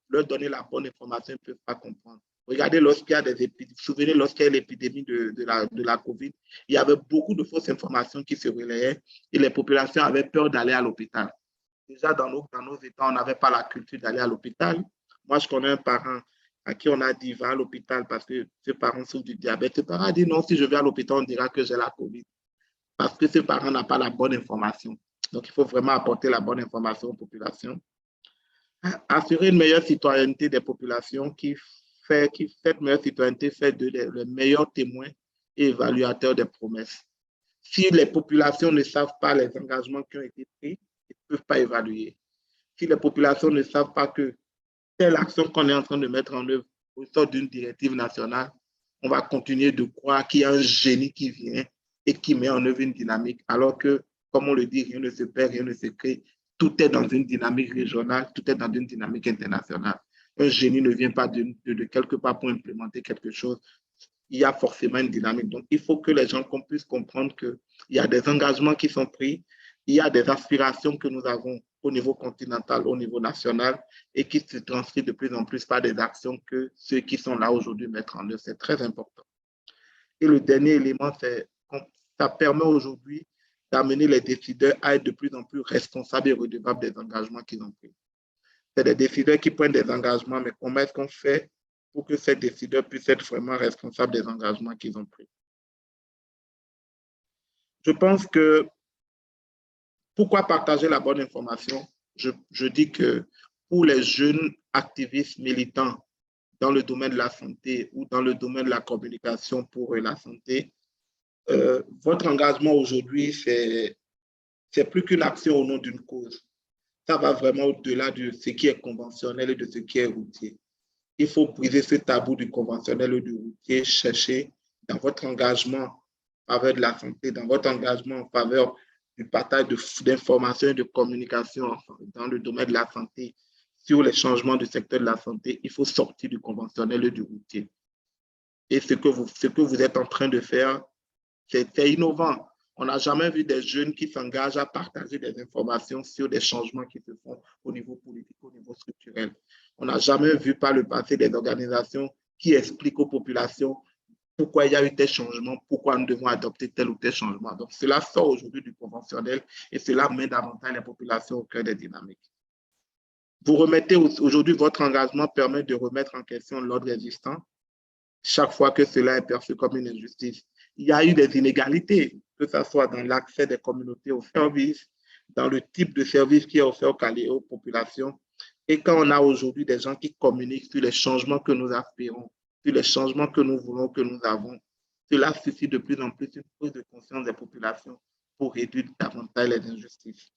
leur donner la bonne information, ils ne peuvent pas comprendre. Regardez, lorsqu'il y a des épidémies, vous vous souvenez, lorsqu'il y a l'épidémie de la COVID, il y avait beaucoup de fausses informations qui se relayaient et les populations avaient peur d'aller à l'hôpital. Déjà, dans nos États, on n'avait pas la culture d'aller à l'hôpital. Moi, je connais un parent à qui on a dit va à l'hôpital parce que ses parents souffrent du diabète. Ce parent a dit non, si je vais à l'hôpital, on dira que j'ai la COVID. Parce que ce parent n'a pas la bonne information. Donc, il faut vraiment apporter la bonne information aux populations. Assurer une meilleure citoyenneté des populations cette meilleure citoyenneté fait d'eux les meilleurs témoins et évaluateurs des promesses. Si les populations ne savent pas les engagements qui ont été pris, ils ne peuvent pas évaluer. Si les populations ne savent pas que telle action qu'on est en train de mettre en œuvre au sort d'une directive nationale, on va continuer de croire qu'il y a un génie qui vient et qui met en œuvre une dynamique, alors que, comme on le dit, rien ne se perd, rien ne se crée. Tout est dans une dynamique régionale, tout est dans une dynamique internationale. Un génie ne vient pas de quelque part pour implémenter quelque chose. il y a forcément une dynamique. Donc, il faut que les gens puissent comprendre qu'il y a des engagements qui sont pris, il y a des aspirations que nous avons au niveau continental, au niveau national, et qui se transcrivent de plus en plus par des actions que ceux qui sont là aujourd'hui mettent en œuvre. C'est très important. Et le dernier élément, c'est que ça permet aujourd'hui d'amener les décideurs à être de plus en plus responsables et redevables des engagements qu'ils ont pris. C'est des décideurs qui prennent des engagements, mais comment est-ce qu'on fait pour que ces décideurs puissent être vraiment responsables des engagements qu'ils ont pris? Je pense que pourquoi partager la bonne information? Je dis que pour les jeunes activistes militants dans le domaine de la santé ou dans le domaine de la communication pour la santé, votre engagement aujourd'hui, c'est plus qu'une action au nom d'une cause. Ça va vraiment au-delà de ce qui est conventionnel et de ce qui est routier. Il faut briser ce tabou du conventionnel et du routier, chercher dans votre engagement en faveur de la santé, dans votre engagement en faveur du partage d'informations et de communication dans le domaine de la santé, sur les changements du secteur de la santé, il faut sortir du conventionnel et du routier. Et ce que vous êtes en train de faire, c'est innovant. On n'a jamais vu des jeunes qui s'engagent à partager des informations sur des changements qui se font au niveau politique, au niveau structurel. On n'a jamais vu par le passé des organisations qui expliquent aux populations pourquoi il y a eu tel changement, pourquoi nous devons adopter tel ou tel changement. Donc, cela sort aujourd'hui du conventionnel et cela met davantage les populations au cœur des dynamiques. Vous remettez aujourd'hui, votre engagement permet de remettre en question l'ordre existant chaque fois que cela est perçu comme une injustice. Il y a eu des inégalités, que ce soit dans l'accès des communautés aux services, dans le type de service qui est offert aux populations. Et quand on a aujourd'hui des gens qui communiquent sur les changements que nous aspirons, sur les changements que nous voulons, que nous avons, cela suscite de plus en plus une prise de conscience des populations pour réduire davantage les injustices.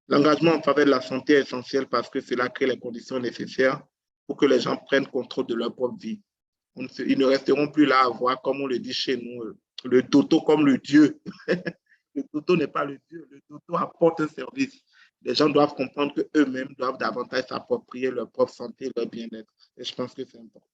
L'engagement en faveur de la santé est essentiel parce que cela crée les conditions nécessaires pour que les gens prennent contrôle de leur propre vie. Ils ne resteront plus là à voir, comme on le dit chez nous, le dodo comme le Dieu. Le dodo n'est pas le Dieu, le dodo apporte un service. Les gens doivent comprendre qu'eux-mêmes doivent davantage s'approprier leur propre santé, leur bien-être. Et je pense que c'est important.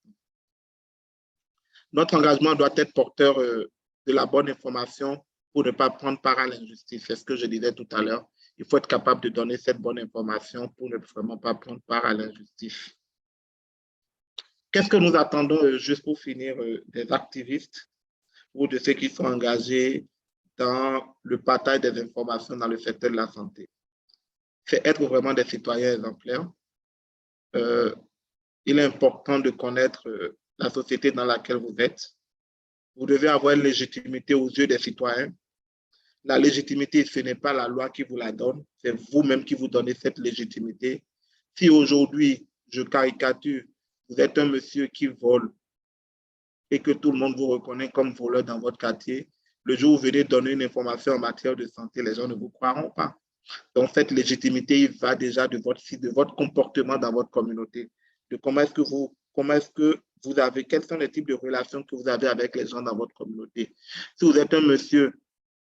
Notre engagement doit être porteur de la bonne information pour ne pas prendre part à l'injustice. C'est ce que je disais tout à l'heure. Il faut être capable de donner cette bonne information pour ne vraiment pas prendre part à l'injustice. Qu'est-ce que nous attendons, juste pour finir, des activistes ou de ceux qui sont engagés dans le partage des informations dans le secteur de la santé? C'est être vraiment des citoyens exemplaires. Il est important de connaître la société dans laquelle vous êtes. Vous devez avoir une légitimité aux yeux des citoyens. La légitimité, ce n'est pas la loi qui vous la donne, c'est vous-même qui vous donnez cette légitimité. Si aujourd'hui, je caricature, vous êtes un monsieur qui vole et que tout le monde vous reconnaît comme voleur dans votre quartier, le jour où vous venez donner une information en matière de santé, les gens ne vous croiront pas. Donc, cette légitimité, il va déjà de votre comportement dans votre communauté, de comment est-ce que vous avez, quels sont les types de relations que vous avez avec les gens dans votre communauté. Si vous êtes un monsieur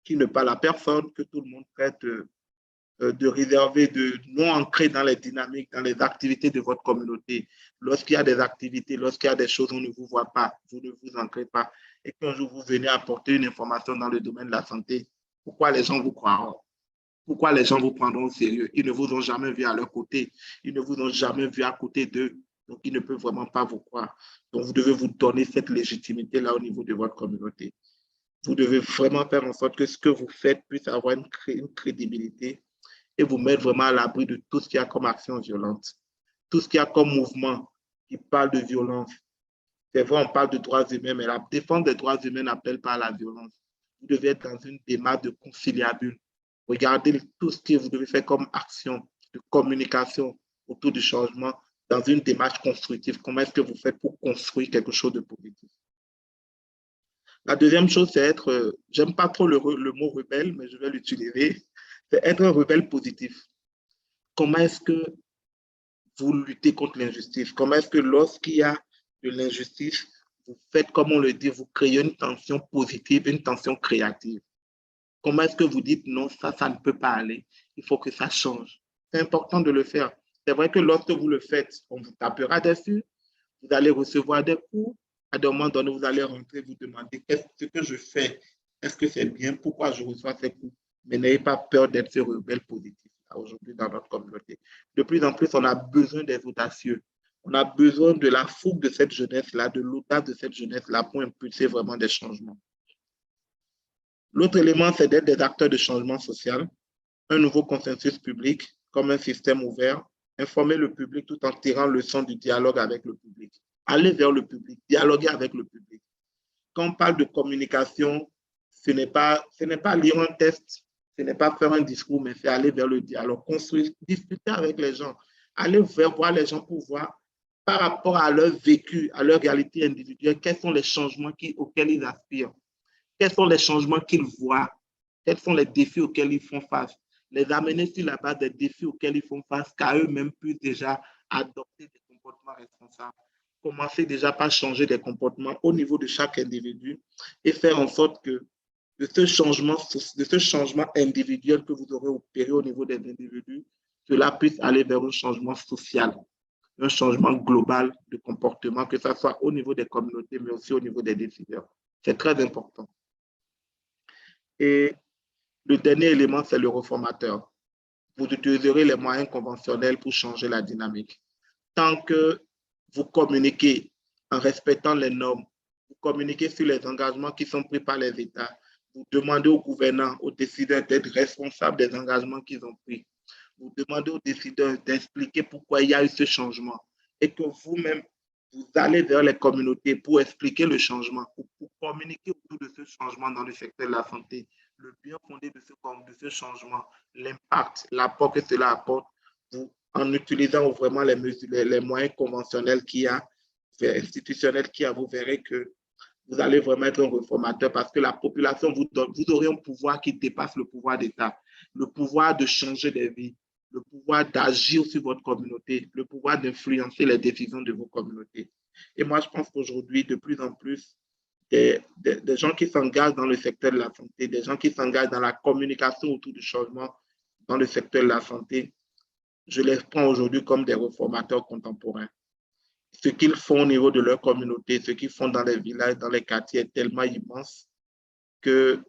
qui ne parle à personne, que tout le monde traite de réserver, de non ancré dans les dynamiques, dans les activités de votre communauté. Lorsqu'il y a des activités, lorsqu'il y a des choses où on ne vous voit pas, vous ne vous ancrez pas, et qu'un jour vous venez apporter une information dans le domaine de la santé, pourquoi les gens vous croiront? Pourquoi les gens vous prendront au sérieux? Ils ne vous ont jamais vu à leur côté, ils ne vous ont jamais vu à côté d'eux, donc ils ne peuvent vraiment pas vous croire. Donc vous devez vous donner cette légitimité-là au niveau de votre communauté. Vous devez vraiment faire en sorte que ce que vous faites puisse avoir une crédibilité et vous mettre vraiment à l'abri de tout ce qu'il y a comme action violente, tout ce qu'il y a comme mouvement qui parle de violence. C'est vrai, on parle de droits humains, mais la défense des droits humains n'appelle pas à la violence. Vous devez être dans une démarche de conciliabule. Regardez tout ce que vous devez faire comme action de communication autour du changement dans une démarche constructive. Comment est-ce que vous faites pour construire quelque chose de positif? La deuxième chose, c'est être, j'aime pas trop le mot rebelle, mais je vais l'utiliser, c'est être un rebelle positif. Comment est-ce que vous luttez contre l'injustice? Comment est-ce que lorsqu'il y a de l'injustice, vous faites, comme on le dit, vous créez une tension positive, une tension créative? Comment est-ce que vous dites non, ça ne peut pas aller, il faut que ça change? C'est important de le faire. C'est vrai que lorsque vous le faites, on vous tapera dessus, vous allez recevoir des coups, À des moments donnés, vous allez rentrer, vous demander qu'est-ce que je fais, est-ce que c'est bien, pourquoi je reçois ces coups. Mais n'ayez pas peur d'être ce rebelle positif aujourd'hui dans notre communauté. De plus en plus, on a besoin des audacieux. On a besoin de la fougue de cette jeunesse-là, de l'audace de cette jeunesse-là pour impulser vraiment des changements. L'autre élément, c'est d'être des acteurs de changement social, un nouveau consensus public comme un système ouvert, informer le public tout en tirant leçon du dialogue avec le public. Aller vers le public, dialoguer avec le public. Quand on parle de communication, ce n'est pas lire un texte, ce n'est pas faire un discours, mais c'est aller vers le dialogue, construire, discuter avec les gens, aller voir les gens pour voir par rapport à leur vécu, à leur réalité individuelle, quels sont les changements auxquels ils aspirent, quels sont les changements qu'ils voient, quels sont les défis auxquels ils font face, les amener sur la base des défis auxquels ils font face, qu'à eux-mêmes puissent déjà adopter des comportements responsables. Commencer déjà par changer des comportements au niveau de chaque individu et faire en sorte que de ce changement individuel que vous aurez opéré au niveau des individus, cela puisse aller vers un changement social, un changement global de comportement, que ce soit au niveau des communautés, mais aussi au niveau des décideurs. C'est très important. Et le dernier élément, c'est le réformateur. Vous utiliserez les moyens conventionnels pour changer la dynamique. Tant que vous communiquez en respectant les normes, vous communiquez sur les engagements qui sont pris par les États, vous demandez aux gouvernants, aux décideurs d'être responsables des engagements qu'ils ont pris. Vous demandez aux décideurs d'expliquer pourquoi il y a eu ce changement et que vous-même, vous allez vers les communautés pour expliquer le changement, pour communiquer autour de ce changement dans le secteur de la santé, le bien fondé de ce changement, l'impact, l'apport que cela apporte, en utilisant vraiment les moyens conventionnels qu'il y a, institutionnels qu'il y a, vous verrez que vous allez vraiment être un réformateur parce que la population vous aurez un pouvoir qui dépasse le pouvoir d'État, le pouvoir de changer des vies, le pouvoir d'agir sur votre communauté, le pouvoir d'influencer les décisions de vos communautés. Et moi, je pense qu'aujourd'hui, de plus en plus, des gens qui s'engagent dans le secteur de la santé, des gens qui s'engagent dans la communication autour du changement dans le secteur de la santé, je les prends aujourd'hui comme des réformateurs contemporains. Ce qu'ils font au niveau de leur communauté, ce qu'ils font dans les villages, dans les quartiers est tellement immense que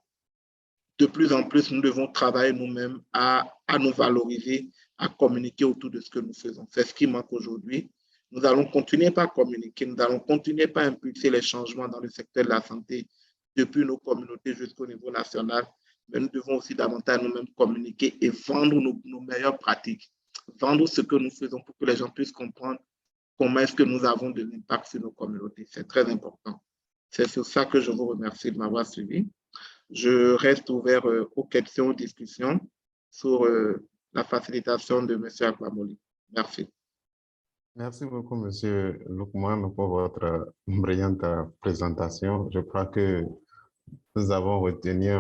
de plus en plus, nous devons travailler nous-mêmes à nous valoriser, à communiquer autour de ce que nous faisons. C'est ce qui manque aujourd'hui. Nous allons continuer par communiquer, nous allons continuer par impulser les changements dans le secteur de la santé depuis nos communautés jusqu'au niveau national, mais nous devons aussi davantage nous-mêmes communiquer et vendre nos meilleures pratiques, vendre ce que nous faisons pour que les gens puissent comprendre comment est-ce que nous avons de l'impact sur nos communautés. C'est très important. C'est sur ça que je vous remercie de m'avoir suivi. Je reste ouvert aux questions, aux discussions sur la facilitation de M. Akbamoli. Merci.
Merci beaucoup, M. Lukman, pour votre brillante présentation. Je crois que nous avons retenu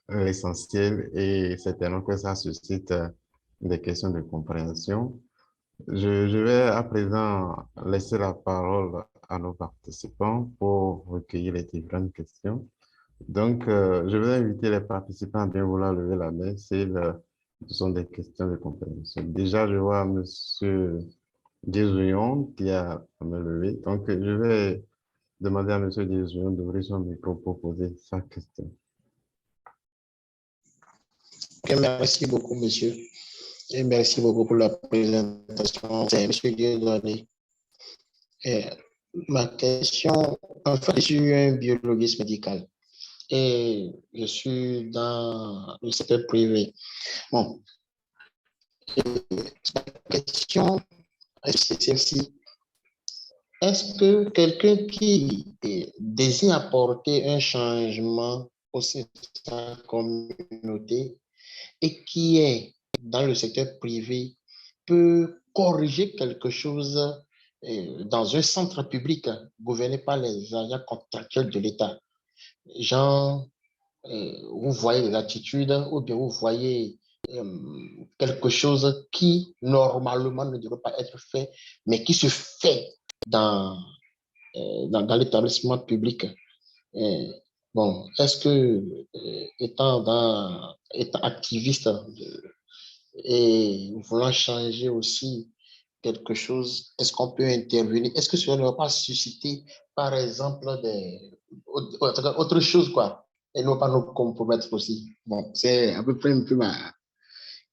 l'essentiel et certainement que ça suscite des questions de compréhension. Je vais à présent laisser la parole à nos participants pour recueillir les différentes questions. Donc, je vais inviter les participants à bien vouloir lever la main si ce sont des questions de compréhension. Déjà, je vois M. Désouillon qui a me levé. Donc, je vais demander à M. Désouillon d'ouvrir son micro pour poser sa question.
Merci beaucoup, monsieur. Et merci beaucoup pour la présentation. C'est M. Dieudonné. Ma question, en fait, je suis un biologiste médical et je suis dans le secteur privé. Bon, ma question, c'est celle-ci. Est-ce que quelqu'un qui désire apporter un changement au sein de sa communauté et qui est dans le secteur privé peut corriger quelque chose dans un centre public gouverné par les agents contractuels de l'État? Genre, vous voyez des attitudes ou bien vous voyez quelque chose qui normalement ne devrait pas être fait, mais qui se fait dans l'établissement public. Bon, est-ce que étant activiste et voulant changer aussi quelque chose, est-ce qu'on peut intervenir? Est-ce que cela ne va pas susciter, par exemple, autre chose, quoi, et ne va pas nous compromettre aussi? Bon, c'est à peu près un peu ma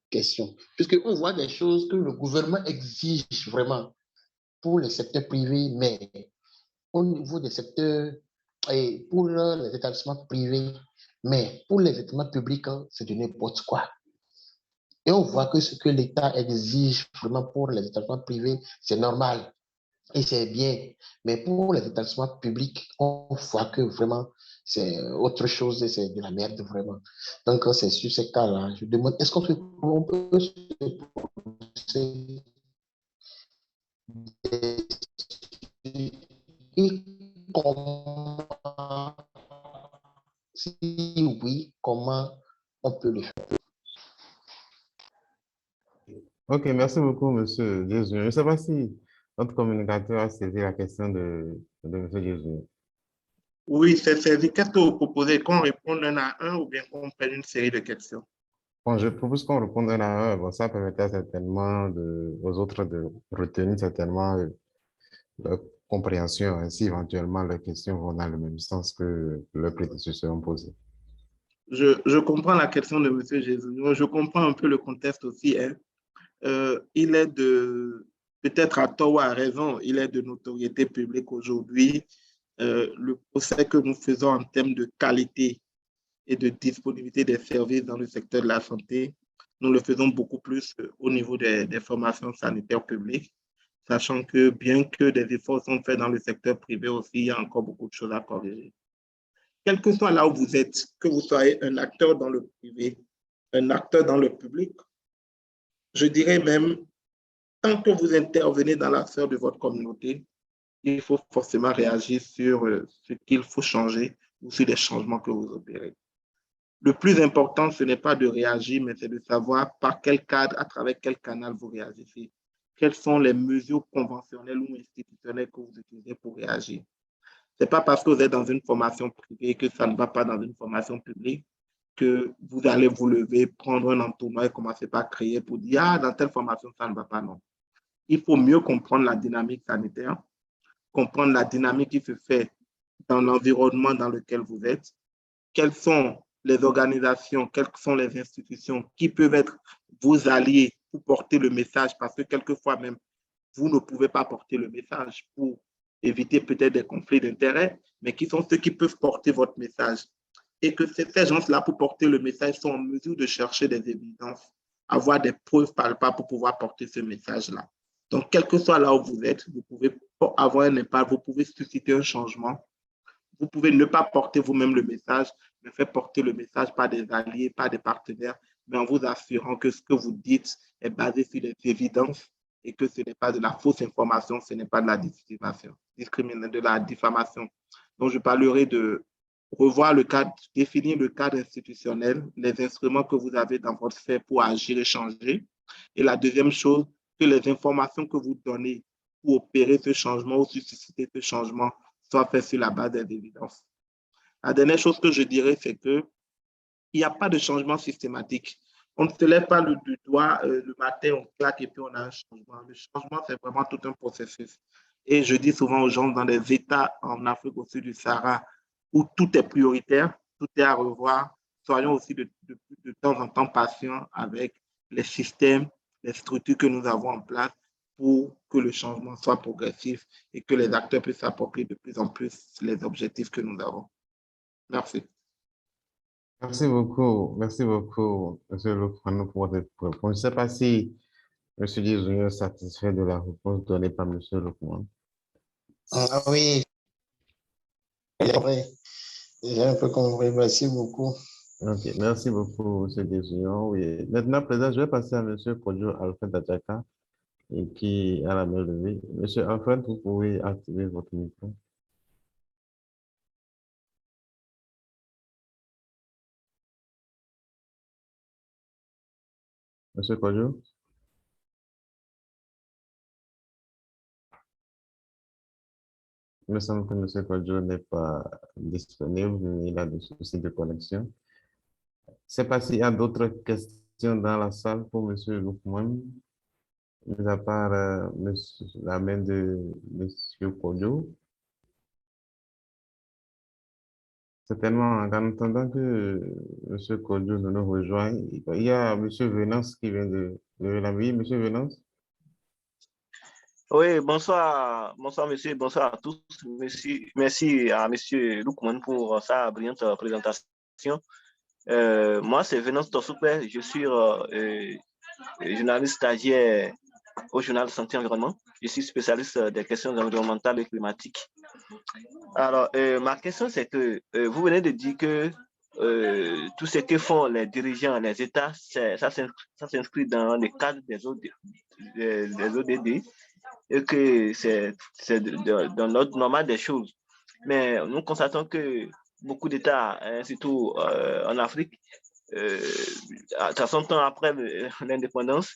question. Puisqu'on voit des choses que le gouvernement exige vraiment pour le secteur privé, mais au niveau des secteurs et pour les établissements privés, mais pour les établissements publics, c'est de n'importe quoi. Et on voit que ce que l'État exige vraiment pour les établissements privés, c'est normal et c'est bien. Mais pour les établissements publics, on voit que vraiment, c'est autre chose et c'est de la merde vraiment. Donc, c'est sur ces cas-là, je demande, est-ce on peut se poser et comment, si oui, comment on peut le faire?
Ok, merci beaucoup, Monsieur Jésus. Je ne sais pas si notre communicateur a saisi la question de Monsieur Jésus.
Oui, c'est saisi. Qu'est-ce que vous proposez? Qu'on réponde un à un ou bien qu'on prenne une série de questions?
Bon, je propose qu'on réponde un à un. Bon, ça permettra certainement aux autres de retenir certainement leur compréhension. Ainsi, éventuellement, leurs questions vont dans le même sens que leurs prédécesseurs ont posé.
Je comprends la question de M. Jésus. Je comprends un peu le contexte aussi, hein. Il est peut-être à tort ou à raison, il est de notoriété publique aujourd'hui. Le procès que nous faisons en termes de qualité et de disponibilité des services dans le secteur de la santé, nous le faisons beaucoup plus au niveau des formations sanitaires publiques, sachant que bien que des efforts sont faits dans le secteur privé aussi, il y a encore beaucoup de choses à corriger. Quel que soit là où vous êtes, que vous soyez un acteur dans le privé, un acteur dans le public, je dirais même, tant que vous intervenez dans la sphère de votre communauté, il faut forcément réagir sur ce qu'il faut changer ou sur les changements que vous opérez. Le plus important, ce n'est pas de réagir, mais c'est de savoir par quel cadre, à travers quel canal vous réagissez. Quelles sont les mesures conventionnelles ou institutionnelles que vous utilisez pour réagir. Ce n'est pas parce que vous êtes dans une formation privée que ça ne va pas dans une formation publique que vous allez vous lever, prendre un entonnoir et commencer par crier pour dire « Ah, dans telle formation, ça ne va pas, non ». Il faut mieux comprendre la dynamique sanitaire, comprendre la dynamique qui se fait dans l'environnement dans lequel vous êtes, quelles sont les organisations, quelles sont les institutions qui peuvent être vos alliés pour porter le message, parce que quelquefois même, vous ne pouvez pas porter le message pour éviter peut-être des conflits d'intérêts, mais qui sont ceux qui peuvent porter votre message. Et que ces gens-là, pour porter le message, sont en mesure de chercher des évidences, avoir des preuves palpables pour pouvoir porter ce message-là. Donc, quel que soit là où vous êtes, vous pouvez avoir un impact, vous pouvez susciter un changement. Vous pouvez ne pas porter vous-même le message, mais faire porter le message par des alliés, par des partenaires, mais en vous assurant que ce que vous dites est basé sur des évidences et que ce n'est pas de la fausse information, ce n'est pas de la de la diffamation. Donc, je parlerai de revoir le cadre, définir le cadre institutionnel, les instruments que vous avez dans votre sphère pour agir et changer. Et la deuxième chose, que les informations que vous donnez pour opérer ce changement ou susciter ce changement soient faites sur la base des évidences. La dernière chose que je dirais, c'est qu'il n'y a pas de changement systématique. On ne se lève pas du doigt le matin, on claque et puis on a un changement. Le changement, c'est vraiment tout un processus. Et je dis souvent aux gens dans des États en Afrique au sud du Sahara où tout est prioritaire, tout est à revoir, soyons aussi de temps en temps patients avec les systèmes, les structures que nous avons en place pour que le changement soit progressif et que les acteurs puissent s'approprier de plus en plus les objectifs que nous avons. Merci.
Merci beaucoup, Monsieur Lufano, pour votre réponse. Je ne sais pas si Monsieur Jésus est satisfait de la réponse donnée par Monsieur Lufano.
Ah oui, j'ai un peu compris. Merci beaucoup.
Ok, merci beaucoup, Monsieur Jésus. Oui. Maintenant, présent, je vais passer à Monsieur Kodjo Alfred Adjaka, et qui a la main levée. Monsieur Alfred, vous pouvez activer votre micro. Monsieur Kodjo? Il me semble que Monsieur Kodjo n'est pas disponible, il a des soucis de connexion. Je ne sais pas s'il y a d'autres questions dans la salle pour Monsieur Lufman. mis à part la main de Monsieur Kojo. Certainement, en attendant que Monsieur Kojo nous rejoigne, il y a Monsieur Venance qui vient de la vie. Monsieur Venance.
Oui, bonsoir monsieur, bonsoir à tous. Merci à monsieur Loukman pour sa brillante présentation. Moi, c'est Venance Tossoupe, je suis journaliste stagiaire au journal Santé Environnement. Je suis spécialiste des questions environnementales et climatiques. Alors, ma question, c'est que vous venez de dire que tout ce que font les dirigeants, les États, ça s'inscrit dans le cadre des ODD et que c'est dans l'ordre normal des choses. Mais nous constatons que beaucoup d'États, hein, surtout en Afrique, à 100 ans après l'indépendance,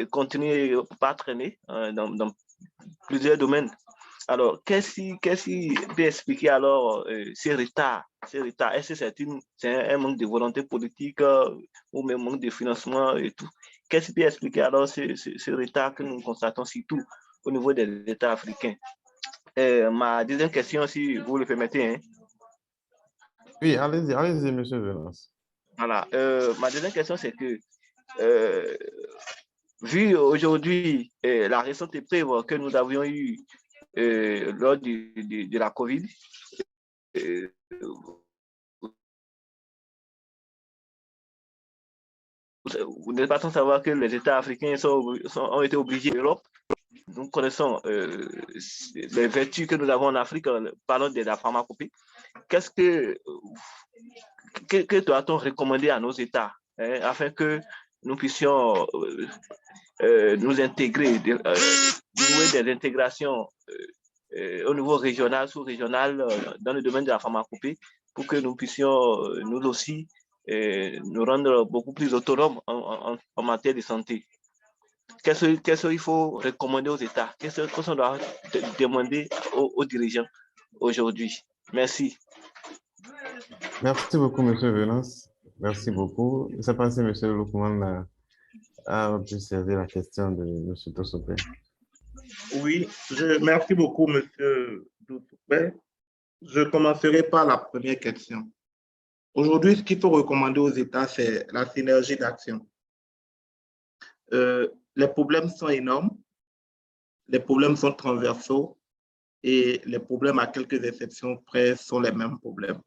continuent par traîner dans plusieurs domaines. Alors, qu'est-ce qui peut expliquer alors ces retards? Est-ce que c'est un manque de volonté politique ou même manque de financement et tout? Qu'est-ce qui peut expliquer alors ce retard que nous constatons surtout au niveau des États africains? Ma deuxième question, si vous le permettez. Hein.
Oui, allez-y, Monsieur Venance.
Voilà. Ma deuxième question, c'est que vu aujourd'hui la récente épreuve que nous avions eue lors de la COVID, vous n'êtes pas sans savoir que les États africains ont été obligés l'Europe. Nous connaissons les vertus que nous avons en Afrique, parlons de la pharmacopée. Que doit-on recommander à nos États hein, afin que nous puissions nous intégrer, nouer des intégrations au niveau régional, sous-régional, dans le domaine de la pharmacopée, pour que nous puissions, nous aussi, nous rendre beaucoup plus autonomes en matière de santé. Qu'est-ce qu'il faut recommander aux États? Qu'est-ce qu'on doit demander aux dirigeants aujourd'hui? Merci.
Merci beaucoup, Monsieur Venance. Merci beaucoup. Je ne sais pas si Monsieur Loukman a pu servir la question de Monsieur Tossoupe.
Oui, merci beaucoup, Monsieur Tossoupe. Je commencerai par la première question. Aujourd'hui, ce qu'il faut recommander aux États, c'est la synergie d'action. Les problèmes sont énormes, les problèmes sont transversaux et les problèmes, à quelques exceptions près, sont les mêmes problèmes.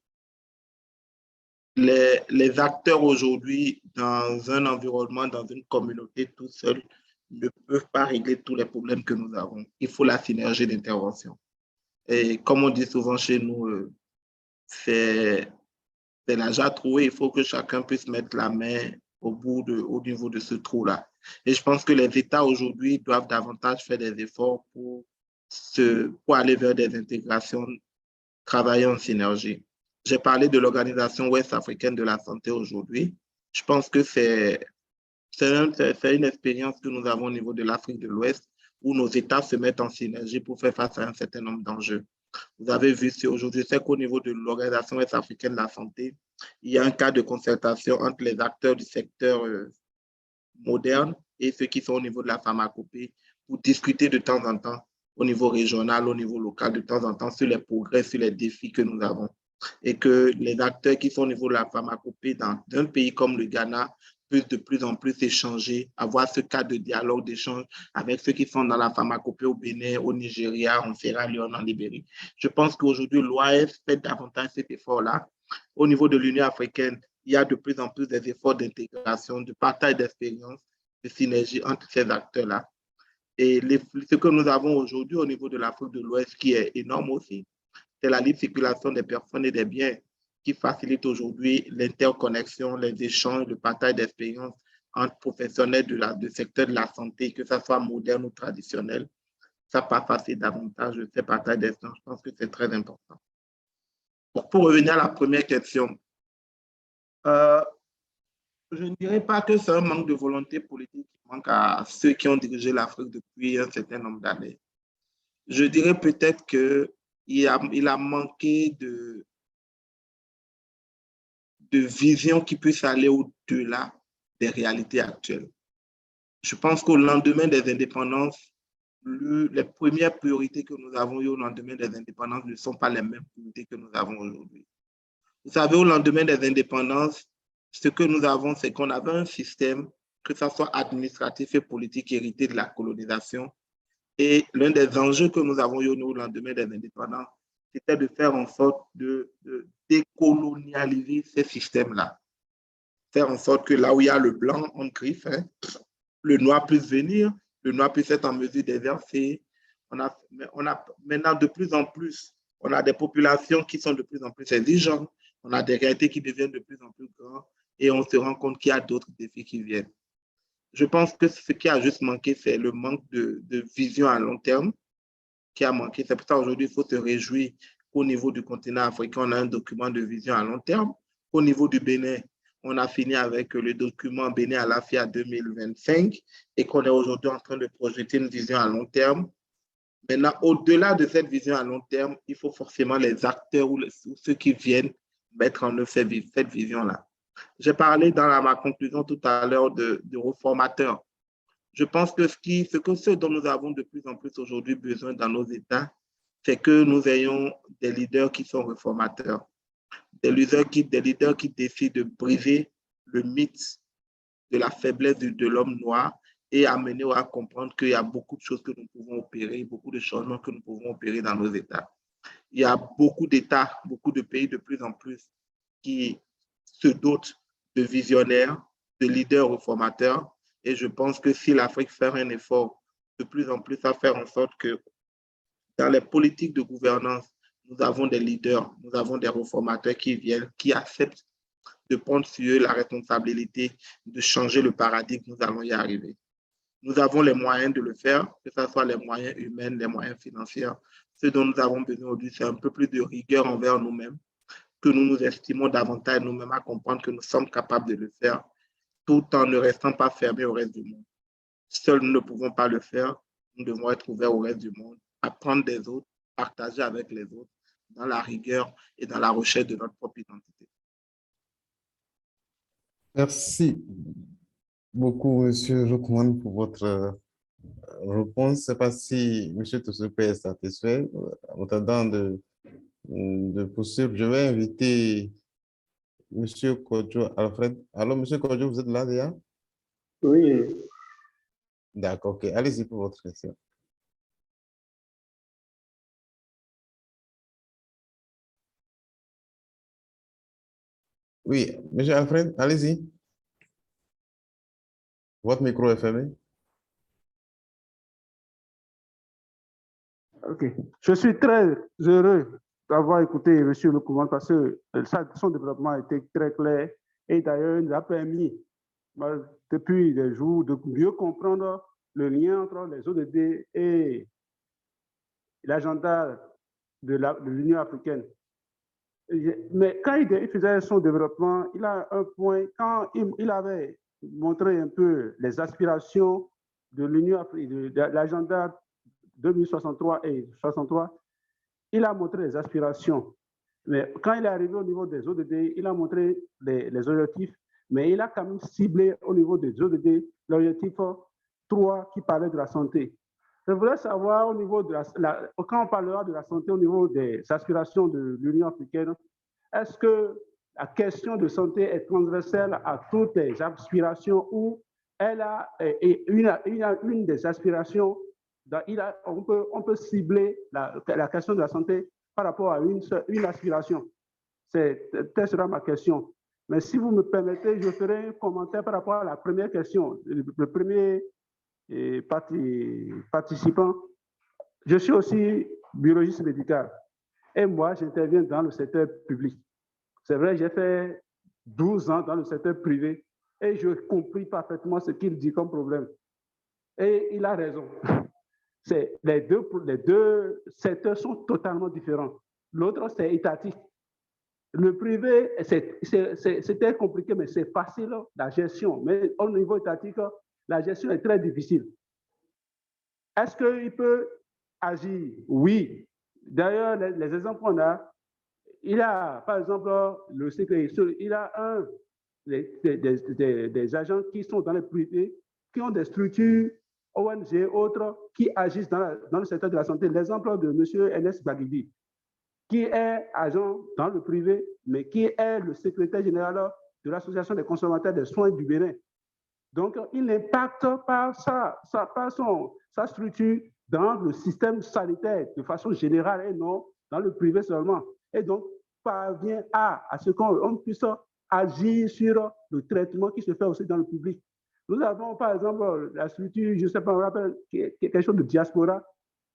Les acteurs aujourd'hui, dans un environnement, dans une communauté tout seuls, ne peuvent pas régler tous les problèmes que nous avons. Il faut la synergie d'intervention. Et comme on dit souvent chez nous, c'est l'âge à trouver. Il faut que chacun puisse mettre la main au niveau de ce trou-là. Et je pense que les États aujourd'hui doivent davantage faire des efforts pour aller vers des intégrations, travailler en synergie. J'ai parlé de l'Organisation ouest africaine de la santé aujourd'hui. Je pense que c'est une expérience que nous avons au niveau de l'Afrique de l'Ouest où nos États se mettent en synergie pour faire face à un certain nombre d'enjeux. Vous avez vu aujourd'hui, c'est qu'au niveau de l'Organisation ouest africaine de la santé, il y a un cas de concertation entre les acteurs du secteur moderne et ceux qui sont au niveau de la pharmacopée pour discuter de temps en temps au niveau régional, au niveau local, de temps en temps sur les progrès, sur les défis que nous avons. Et que les acteurs qui sont au niveau de la pharmacopée dans un pays comme le Ghana puissent de plus en plus échanger, avoir ce cadre de dialogue, d'échange avec ceux qui sont dans la pharmacopée au Bénin, au Nigeria, en Sierra Leone, en Libérie. Je pense qu'aujourd'hui, l'OAS fait davantage cet effort-là. Au niveau de l'Union africaine, il y a de plus en plus des efforts d'intégration, de partage d'expériences, de synergie entre ces acteurs-là. Et ce que nous avons aujourd'hui au niveau de l'Afrique de l'Ouest, qui est énorme aussi, c'est la libre circulation des personnes et des biens qui facilite aujourd'hui l'interconnexion, les échanges, le partage d'expériences entre professionnels du secteur de la santé, que ce soit moderne ou traditionnel. Ça passe assez davantage de ces partages d'expériences. Je pense que c'est très important. Pour revenir à la première question, je ne dirais pas que c'est un manque de volonté politique qui manque à ceux qui ont dirigé l'Afrique depuis un certain nombre d'années. Je dirais peut-être qu'il a manqué de vision qui puisse aller au-delà des réalités actuelles. Je pense qu'au lendemain des indépendances, les premières priorités que nous avons eues au lendemain des indépendances ne sont pas les mêmes priorités que nous avons aujourd'hui. Vous savez, au lendemain des indépendances, ce que nous avons, c'est qu'on avait un système, que ce soit administratif et politique, hérité de la colonisation. Et l'un des enjeux que nous avons eu au lendemain des indépendances, c'était de faire en sorte de décolonialiser ces systèmes-là. Faire en sorte que là où il y a le blanc en griffe, le noir puisse venir, le noir puisse être en mesure d'exercer. On a maintenant de plus en plus, on a des populations qui sont de plus en plus exigeantes, on a des réalités qui deviennent de plus en plus grandes et on se rend compte qu'il y a d'autres défis qui viennent. Je pense que ce qui a juste manqué, c'est le manque de vision à long terme qui a manqué. C'est pour ça qu'aujourd'hui, il faut se réjouir qu'au niveau du continent africain, on a un document de vision à long terme. Au niveau du Bénin, on a fini avec le document Bénin à la FIA 2025 et qu'on est aujourd'hui en train de projeter une vision à long terme. Maintenant, au-delà de cette vision à long terme, il faut forcément les acteurs ou ceux qui viennent mettre en œuvre cette vision-là. J'ai parlé dans ma conclusion tout à l'heure de réformateurs. Je pense que ce dont nous avons de plus en plus aujourd'hui besoin dans nos États, c'est que nous ayons des leaders qui sont réformateurs, des leaders qui décident de briser le mythe de la faiblesse de l'homme noir et amener à comprendre qu'il y a beaucoup de choses que nous pouvons opérer, beaucoup de changements que nous pouvons opérer dans nos États. Il y a beaucoup d'États, beaucoup de pays de plus en plus qui se dotent de visionnaires, de leaders réformateurs. Et je pense que si l'Afrique fait un effort de plus en plus à faire en sorte que dans les politiques de gouvernance, nous avons des leaders, nous avons des réformateurs qui viennent, qui acceptent de prendre sur eux la responsabilité de changer le paradigme, nous allons y arriver. Nous avons les moyens de le faire, que ce soit les moyens humains, les moyens financiers. Ce dont nous avons besoin aujourd'hui, c'est un peu plus de rigueur envers nous-mêmes, que nous nous estimons davantage nous-mêmes à comprendre que nous sommes capables de le faire, tout en ne restant pas fermés au reste du monde. Seuls, nous ne pouvons pas le faire. Nous devons être ouverts au reste du monde, apprendre des autres, partager avec les autres, dans la rigueur et dans la recherche de notre propre identité.
Merci beaucoup, Monsieur Joukman, pour votre réponse. Je ne sais pas si M. Toussoupé est satisfait. En attendant de poursuivre, je vais inviter M. Kodjo Alfred. Allô, M. Kodjo, vous êtes là déjà?
Oui.
D'accord, ok. Allez-y pour votre question. Oui, M. Alfred, allez-y. Votre micro est fermé.
Ok. Je suis très heureux d'avoir écouté M. Joukman parce que son développement a été très clair et d'ailleurs, il nous a permis, depuis des jours, de mieux comprendre le lien entre les ODD et l'agenda de l'Union africaine. Mais quand il faisait son développement, il a un point, quand il avait montré un peu les aspirations de l'Union africaine, de l'agenda 2063 et 63, il a montré les aspirations. Mais quand il est arrivé au niveau des ODD, il a montré les objectifs, mais il a quand même ciblé au niveau des ODD l'objectif 3 qui parlait de la santé. Je voudrais savoir au niveau de quand on parlera de la santé au niveau des aspirations de l'Union africaine, est-ce que la question de santé est transversale à toutes les aspirations ou elle a une des aspirations, on peut cibler la question de la santé par rapport à une aspiration. Telle sera ma question. Mais si vous me permettez, je ferai un commentaire par rapport à la première question, le premier participant. Je suis aussi biologiste médical et moi, j'interviens dans le secteur public. C'est vrai, j'ai fait 12 ans dans le secteur privé et je compris parfaitement ce qu'il dit comme problème. Et il a raison. Les deux secteurs sont totalement différents. L'autre, c'est étatique. Le privé, c'était compliqué, mais c'est facile, la gestion. Mais au niveau étatique, la gestion est très difficile. Est-ce qu'il peut agir? Oui. D'ailleurs, les exemples qu'on a, il a, par exemple, le secrétaire, il a des agents qui sont dans le privé qui ont des structures, ONG, autres, qui agissent dans le secteur de la santé. L'exemple de M. Enes Bagidi, qui est agent dans le privé, mais qui est le secrétaire général de l'Association des consommateurs des soins du Bénin. Donc, il n'impacte pas sa structure dans le système sanitaire de façon générale et non dans le privé seulement. Et donc, parvient à ce qu'on puisse agir sur le traitement qui se fait aussi dans le public. Nous avons, par exemple, la structure, je ne sais pas, on rappelle quelque chose de diaspora,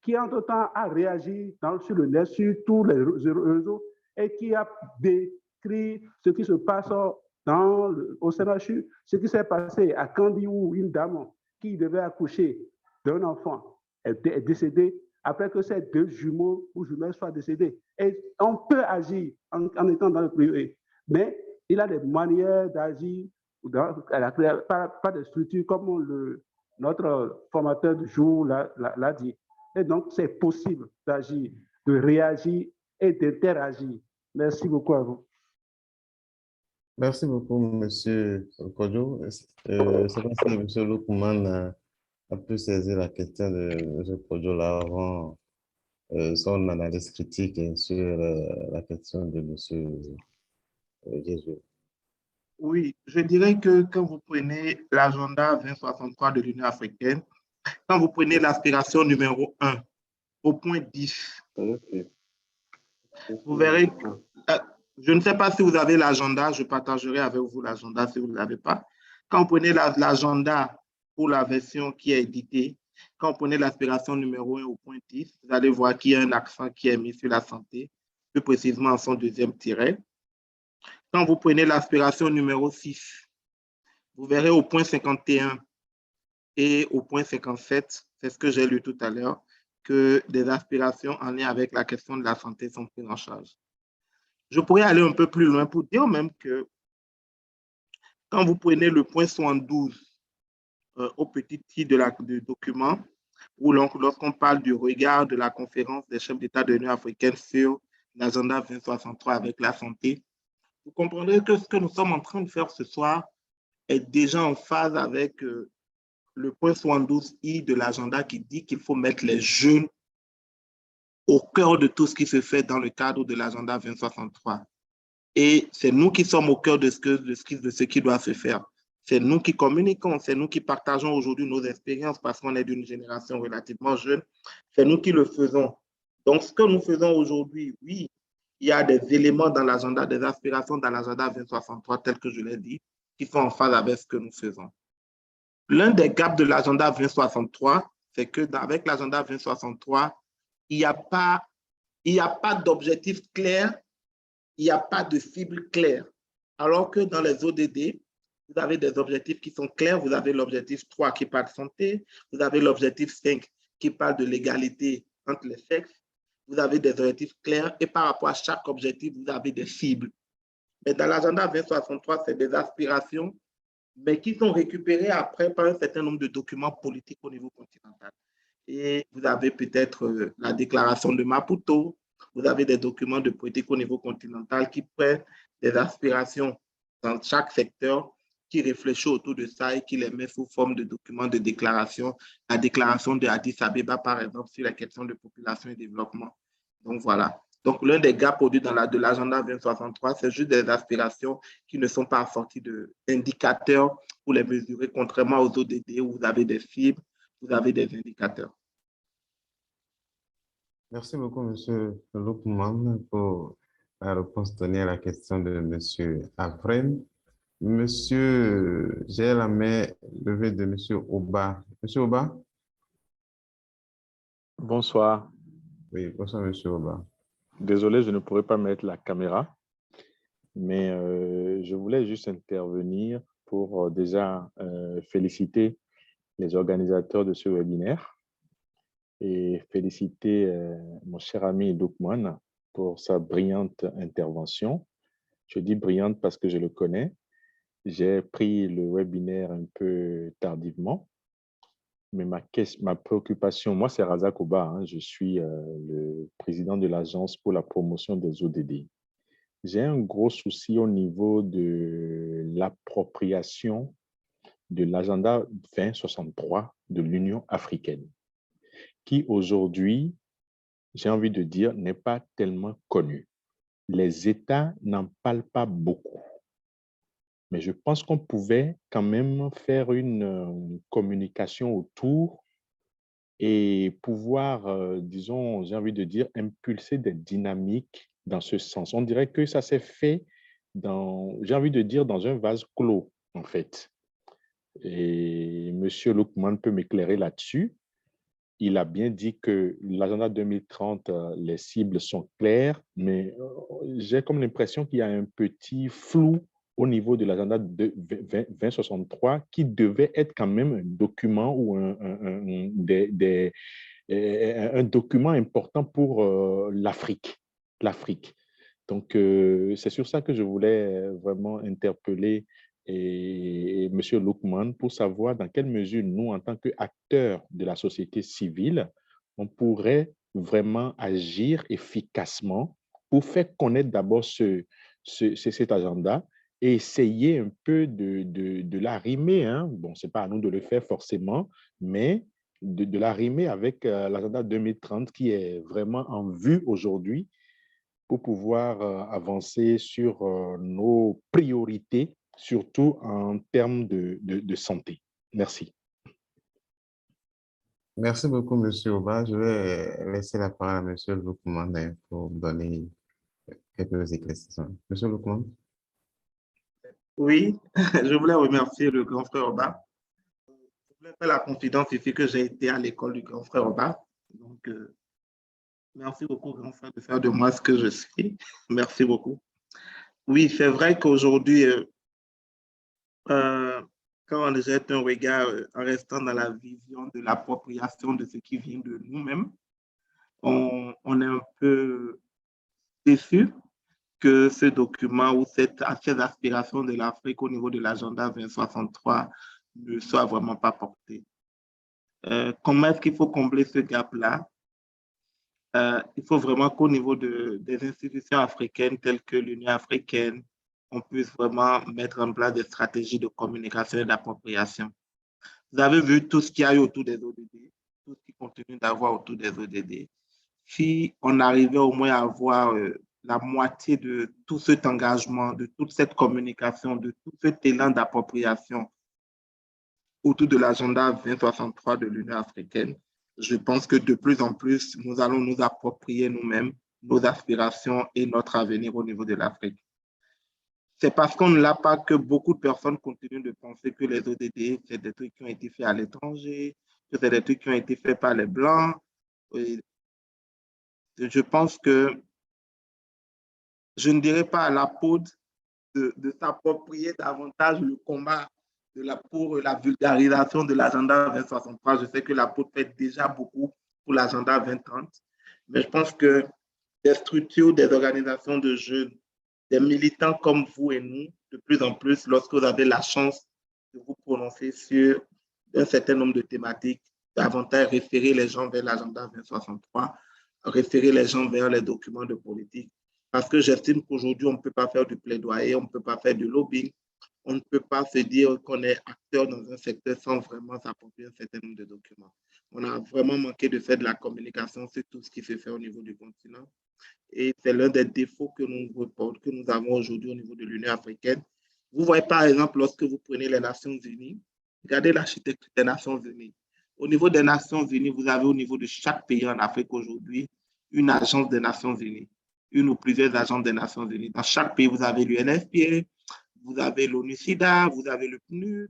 qui entre-temps a réagi sur le net, sur tous les réseaux, et qui a décrit ce qui se passe au CNHU, ce qui s'est passé à Kandi, où une dame qui devait accoucher d'un enfant est décédée après que ces deux jumeaux ou jumelles soient décédés. Et on peut agir en étant dans le privé, mais il a des manières d'agir par des structures comme notre formateur du jour l'a dit. Et donc, c'est possible d'agir, de réagir et d'interagir. Merci beaucoup à vous.
Merci beaucoup, M. Kodjo. C'est pas si M. Lukman a pu saisir la question de M. Kodjo là avant son analyse critique sur la question de M. Jésus.
Oui, je dirais que quand vous prenez l'agenda 2063 de l'Union africaine, quand vous prenez l'aspiration numéro 1 au point 10, vous verrez que, je ne sais pas si vous avez l'agenda, je partagerai avec vous l'agenda si vous ne l'avez pas. Quand vous prenez l'agenda pour la version qui est éditée, quand vous prenez l'aspiration numéro 1 au point 10, vous allez voir qu'il y a un accent qui est mis sur la santé, plus précisément en son deuxième tiret. Quand vous prenez l'aspiration numéro 6, vous verrez au point 51 et au point 57, c'est ce que j'ai lu tout à l'heure, que des aspirations en lien avec la question de la santé sont prises en charge. Je pourrais aller un peu plus loin pour dire même que quand vous prenez le point 72 au petit i du document, où lorsqu'on parle du regard de la conférence des chefs d'État de l'Union africaine sur l'agenda 2063 avec la santé, vous comprendrez que ce que nous sommes en train de faire ce soir est déjà en phase avec le point 72i de l'agenda qui dit qu'il faut mettre les jeunes au cœur de tout ce qui se fait dans le cadre de l'agenda 2063. Et c'est nous qui sommes au cœur de ce qui doit se faire. C'est nous qui communiquons, c'est nous qui partageons aujourd'hui nos expériences parce qu'on est d'une génération relativement jeune. C'est nous qui le faisons. Donc, ce que nous faisons aujourd'hui, oui, il y a des éléments dans l'agenda, des aspirations dans l'agenda 2063, tel que je l'ai dit, qui sont en phase avec ce que nous faisons. L'un des gaps de l'agenda 2063, c'est qu'avec l'agenda 2063, il n'y a pas d'objectif clair, il n'y a pas de cible claire. Alors que dans les ODD, vous avez des objectifs qui sont clairs. Vous avez l'objectif 3 qui parle de santé, vous avez l'objectif 5 qui parle de l'égalité entre les sexes, vous avez des objectifs clairs et par rapport à chaque objectif, vous avez des cibles. Mais dans l'agenda 2063, c'est des aspirations, mais qui sont récupérées après par un certain nombre de documents politiques au niveau continental. Et vous avez peut-être la déclaration de Maputo, vous avez des documents de politique au niveau continental qui prennent des aspirations dans chaque secteur, qui réfléchissent autour de ça et qui les met sous forme de documents de déclaration. La déclaration de Addis Abeba, par exemple, sur la question de population et développement. Donc, voilà. Donc, l'un des gaps produits de l'agenda 2063, c'est juste des aspirations qui ne sont pas assorties d'indicateurs pour les mesurer, contrairement aux ODD où vous avez des cibles, vous avez des indicateurs.
Merci beaucoup, M. Lukman, pour la réponse donnée à la question de M. Afrem. Monsieur, j'ai la main levée de M. Oba. M. Oba?
Bonsoir.
Oui, bonsoir, M. Oba.
Désolé, je ne pourrais pas mettre la caméra, mais je voulais juste intervenir pour déjà féliciter les organisateurs de ce webinaire et féliciter mon cher ami Lukman pour sa brillante intervention. Je dis brillante parce que je le connais. J'ai pris le webinaire un peu tardivement, mais ma préoccupation, moi c'est Razak Oba, hein, je suis le président de l'Agence pour la promotion des ODD. J'ai un gros souci au niveau de l'appropriation de l'agenda 2063 de l'Union africaine, qui aujourd'hui, j'ai envie de dire, n'est pas tellement connu. Les États n'en parlent pas beaucoup. Mais je pense qu'on pouvait quand même faire une communication autour et pouvoir, disons, j'ai envie de dire, impulser des dynamiques dans ce sens. On dirait que ça s'est fait dans, j'ai envie de dire, dans un vase clos, en fait. Et M. Lookman peut m'éclairer là-dessus. Il a bien dit que l'agenda 2030, les cibles sont claires, mais j'ai comme l'impression qu'il y a un petit flou au niveau de l'agenda 2063 qui devait être quand même un document ou un document important pour l'Afrique. Donc, c'est sur ça que je voulais vraiment interpeller M. Lookman pour savoir dans quelle mesure nous, en tant qu'acteurs de la société civile, on pourrait vraiment agir efficacement pour faire connaître d'abord cet agenda et essayer un peu de l'arrimer. Hein. Bon, ce n'est pas à nous de le faire forcément, mais de l'arrimer avec l'agenda 2030 qui est vraiment en vue aujourd'hui pour pouvoir avancer sur nos priorités, surtout en termes de santé. Merci.
Merci beaucoup, M. Oba. Je vais laisser la parole à M. Lookman pour donner quelques éclaircissements. M. Lookman.
Oui, je voulais remercier le grand frère Oba. Je voulais faire la confidence ici que j'ai été à l'école du grand frère Oba. Donc, merci beaucoup, grand frère, de faire de moi ce que je suis. Merci beaucoup. Oui, c'est vrai qu'aujourd'hui, quand on jette un regard en restant dans la vision de l'appropriation de ce qui vient de nous-mêmes, on est un peu déçu que ce document ou ces aspirations de l'Afrique au niveau de l'agenda 2063 ne soient vraiment pas portées. Comment est-ce qu'il faut combler ce gap-là? Il faut vraiment qu'au niveau des institutions africaines telles que l'Union africaine, on puisse vraiment mettre en place des stratégies de communication et d'appropriation. Vous avez vu tout ce qu'il y a eu autour des ODD, tout ce qui continue d'avoir autour des ODD. Si on arrivait au moins à avoir la moitié de tout cet engagement, de toute cette communication, de tout cet élan d'appropriation autour de l'agenda 2063 de l'Union africaine, je pense que de plus en plus, nous allons nous approprier nous-mêmes nos aspirations et notre avenir au niveau de l'Afrique. C'est parce qu'on ne l'a pas que beaucoup de personnes continuent de penser que les ODD, c'est des trucs qui ont été faits à l'étranger, que c'est des trucs qui ont été faits par les Blancs. Et je pense que je ne dirais pas à la PODE de s'approprier davantage le combat pour la vulgarisation de l'agenda 2063. Je sais que la PODE fait déjà beaucoup pour l'agenda 2030, mais je pense que des structures, des organisations de jeunes, des militants comme vous et nous, de plus en plus, lorsque vous avez la chance de vous prononcer sur un certain nombre de thématiques, davantage référer les gens vers l'agenda 2063, référer les gens vers les documents de politique. Parce que j'estime qu'aujourd'hui, on ne peut pas faire du plaidoyer, on ne peut pas faire du lobbying, on ne peut pas se dire qu'on est acteur dans un secteur sans vraiment s'approprier un certain nombre de documents. On a vraiment manqué de faire de la communication sur tout ce qui se fait au niveau du continent. Et c'est l'un des défauts que nous avons aujourd'hui au niveau de l'Union africaine. Vous voyez par exemple, lorsque vous prenez les Nations Unies, regardez l'architecture des Nations Unies. Au niveau des Nations Unies, vous avez au niveau de chaque pays en Afrique aujourd'hui une agence des Nations Unies, une ou plusieurs agences des Nations Unies. Dans chaque pays, vous avez l'UNFPA, vous avez l'ONU-SIDA, vous avez le PNUD,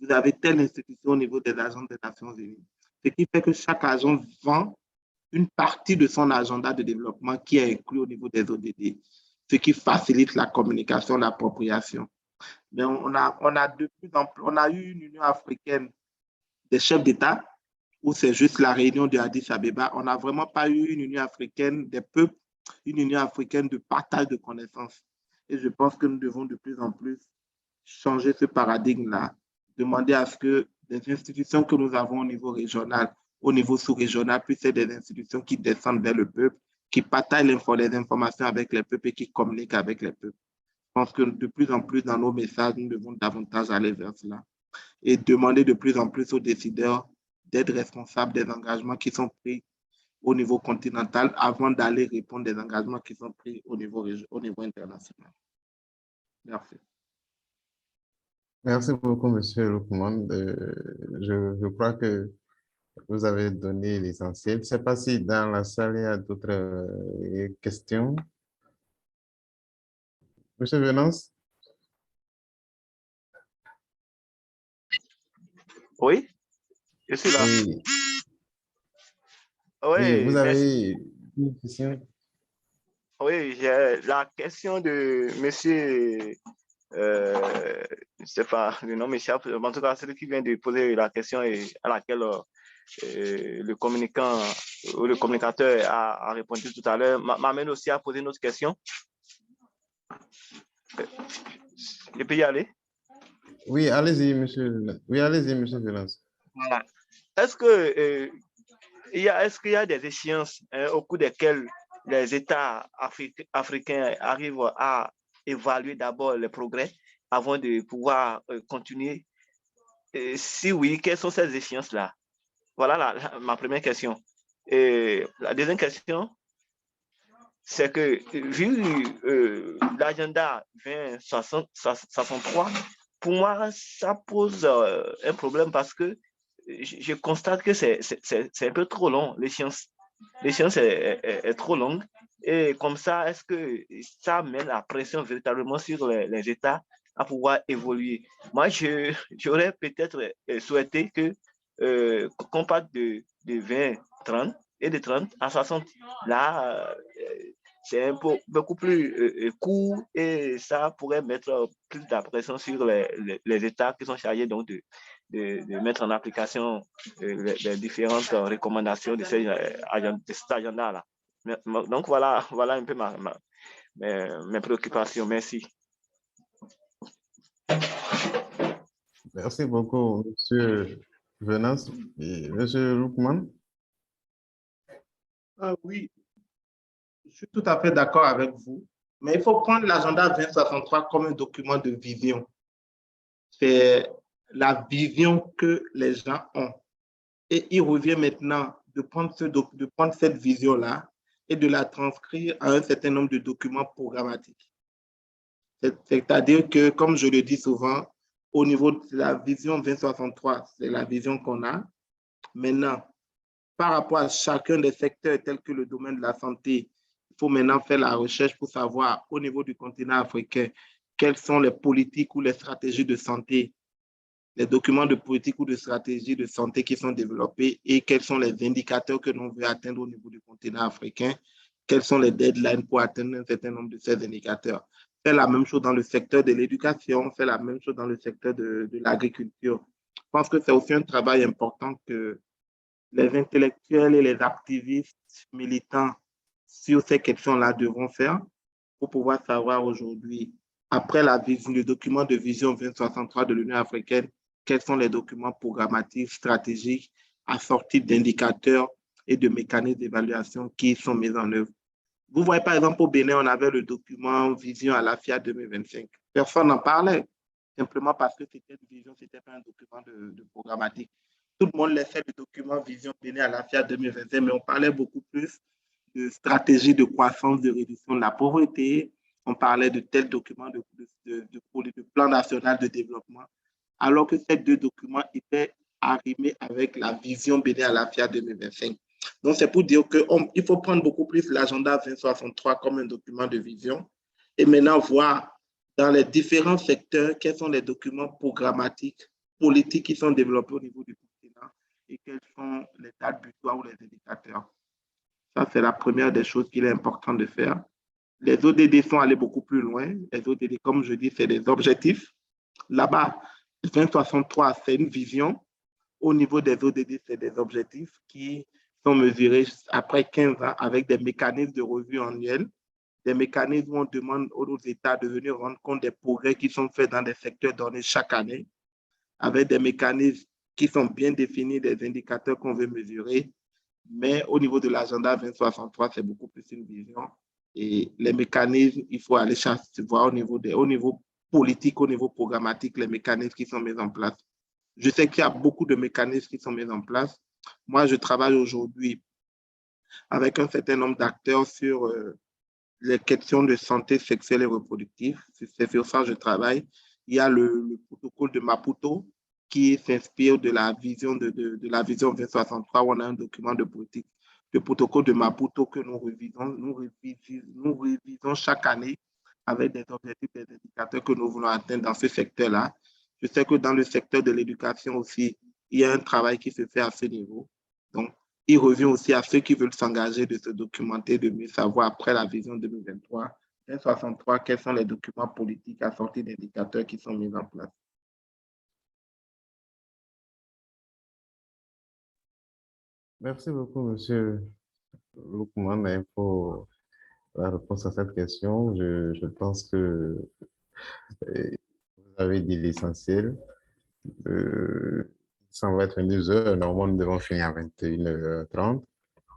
vous avez telle institution au niveau des agences des Nations Unies. Ce qui fait que chaque agence vend une partie de son agenda de développement qui est inclus au niveau des ODD, ce qui facilite la communication, l'appropriation. Mais on a de plus en plus, on a eu une Union africaine des chefs d'État où c'est juste la réunion de Addis Abeba. On n'a vraiment pas eu une Union africaine des peuples, une Union africaine de partage de connaissances. Et je pense que nous devons de plus en plus changer ce paradigme-là, demander à ce que les institutions que nous avons au niveau régional, au niveau sous-régional, puissent être des institutions qui descendent vers le peuple, qui partagent les informations avec les peuples et qui communiquent avec les peuples. Je pense que de plus en plus dans nos messages, nous devons davantage aller vers cela. et demander de plus en plus aux décideurs d'être responsables des engagements qui sont pris au niveau continental avant d'aller répondre des engagements qui sont pris au niveau international. Merci.
Merci beaucoup, Monsieur Lukman. Je crois que vous avez donné l'essentiel. Je ne sais pas si dans la salle, il y a d'autres questions. Monsieur Venance?
Oui, je suis là.
Oui, oui, vous
Oui, merci.
avez une question?
Oui, j'ai la question de monsieur, je ne sais pas, le nom m'échappe, en tout cas, celui qui vient de poser la question et à laquelle le communicant ou le communicateur a répondu tout à l'heure, m'amène aussi à poser une autre question. Je peux y aller?
Oui, allez-y, monsieur. Oui, allez-y, monsieur Venance.
Voilà. Est-ce que est-ce qu'il y a des échéances au cours desquelles les États africains arrivent à évaluer d'abord les progrès avant de pouvoir continuer? Si oui, quelles sont ces échéances-là? Voilà ma première question. Et la deuxième question, c'est que vu l'agenda 2063, pour moi, ça pose un problème parce que je constate que c'est un peu trop long, l'échéance. L'échéance est trop longue. Et comme ça, est-ce que ça met la pression véritablement sur les États à pouvoir évoluer? Moi, j'aurais peut-être souhaité qu'on parte de 20, 30 et de 30 à 60. Là, c'est beaucoup plus court et ça pourrait mettre plus de pression sur les États qui sont chargés donc de mettre en application les différentes recommandations de cet agenda-là. Donc, voilà un peu mes préoccupations. Merci.
Merci beaucoup, monsieur Venance. Et monsieur Lukman?
Oui, je suis tout à fait d'accord avec vous, mais il faut prendre l'agenda 2063 comme un document de vision. C'est la vision que les gens ont. Et il revient maintenant de prendre cette vision-là et de la transcrire à un certain nombre de documents programmatiques. C'est-à-dire que, comme je le dis souvent, au niveau de la vision 2063, c'est la vision qu'on a. Maintenant, par rapport à chacun des secteurs tels que le domaine de la santé, il faut maintenant faire la recherche pour savoir au niveau du continent africain quelles sont les politiques ou les stratégies de santé, les documents de politique ou de stratégie de santé qui sont développés et quels sont les indicateurs que l'on veut atteindre au niveau du continent africain, quels sont les deadlines pour atteindre un certain nombre de ces indicateurs. Faire la même chose dans le secteur de l'éducation, faire la même chose dans le secteur de l'agriculture. Je pense que c'est aussi un travail important que les intellectuels et les activistes militants sur ces questions-là devront faire pour pouvoir savoir aujourd'hui, après le document de vision 2063 de l'Union africaine, quels sont les documents programmatiques, stratégiques, assortis d'indicateurs et de mécanismes d'évaluation qui sont mis en œuvre. Vous voyez, par exemple, au Bénin, on avait le document Vision à la FIA 2025. Personne n'en parlait, simplement parce que c'était une vision, ce n'était pas un document de programmatique. Tout le monde laissait le document Vision Bénin à la FIA 2025, mais on parlait beaucoup plus de stratégie de croissance, de réduction de la pauvreté. On parlait de tels documents de plan national de développement, alors que ces deux documents étaient arrimés avec la vision Bénin à la FIA 2025. Donc, c'est pour dire qu'il faut prendre beaucoup plus l'agenda 2063 comme un document de vision et maintenant voir dans les différents secteurs quels sont les documents programmatiques, politiques qui sont développés au niveau du continent et quelles sont les dates butoirs ou les indicateurs. Ça, c'est la première des choses qu'il est important de faire. Les ODD sont allés beaucoup plus loin. Les ODD, comme je dis, c'est des objectifs. Là-bas, 2063, c'est une vision. Au niveau des ODD, c'est des objectifs qui sont mesurés après 15 ans avec des mécanismes de revue annuelle, des mécanismes où on demande aux États de venir rendre compte des progrès qui sont faits dans des secteurs donnés chaque année, avec des mécanismes qui sont bien définis, des indicateurs qu'on veut mesurer. Mais au niveau de l'agenda 2063, c'est beaucoup plus une vision. Et les mécanismes, il faut aller voir au niveau politique, au niveau programmatique, les mécanismes qui sont mis en place. Je sais qu'il y a beaucoup de mécanismes qui sont mis en place. Moi, je travaille aujourd'hui avec un certain nombre d'acteurs sur les questions de santé sexuelle et reproductive. C'est sur ça que je travaille. Il y a le protocole de Maputo qui s'inspire de la vision de la vision 2063 où on a un document de politique. Le protocole de Maputo que nous révisons chaque année avec des objectifs, des indicateurs que nous voulons atteindre dans ce secteur-là. Je sais que dans le secteur de l'éducation aussi, il y a un travail qui se fait à ce niveau. Donc, il revient aussi à ceux qui veulent s'engager de se documenter, de mieux savoir après la vision 2023, 2063, quels sont les documents politiques assortis d'indicateurs qui sont mis en place.
Merci beaucoup, Monsieur Lukman, pour la réponse à cette question. Je pense que vous avez dit l'essentiel. Ça va être 2 heures. Normalement, nous devons finir à 21h30.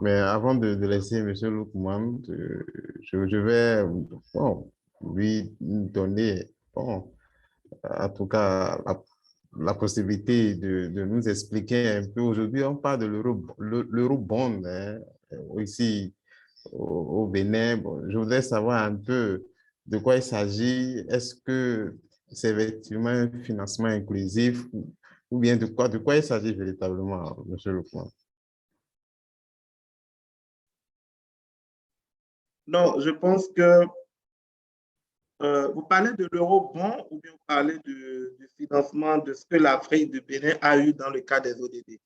Mais avant de laisser M. Lukman, je vais lui donner, en tout cas, la possibilité de nous expliquer un peu. Aujourd'hui, on parle de l'eurobond ici au Bénin. Bon, je voudrais savoir un peu de quoi il s'agit. Est-ce que c'est effectivement un financement inclusif ou bien de quoi il s'agit véritablement, M. Lukman?
Non, je pense que vous parlez de l'eurobond ou bien vous parlez du financement de ce que l'Afrique du Bénin a eu dans le cas des ODD.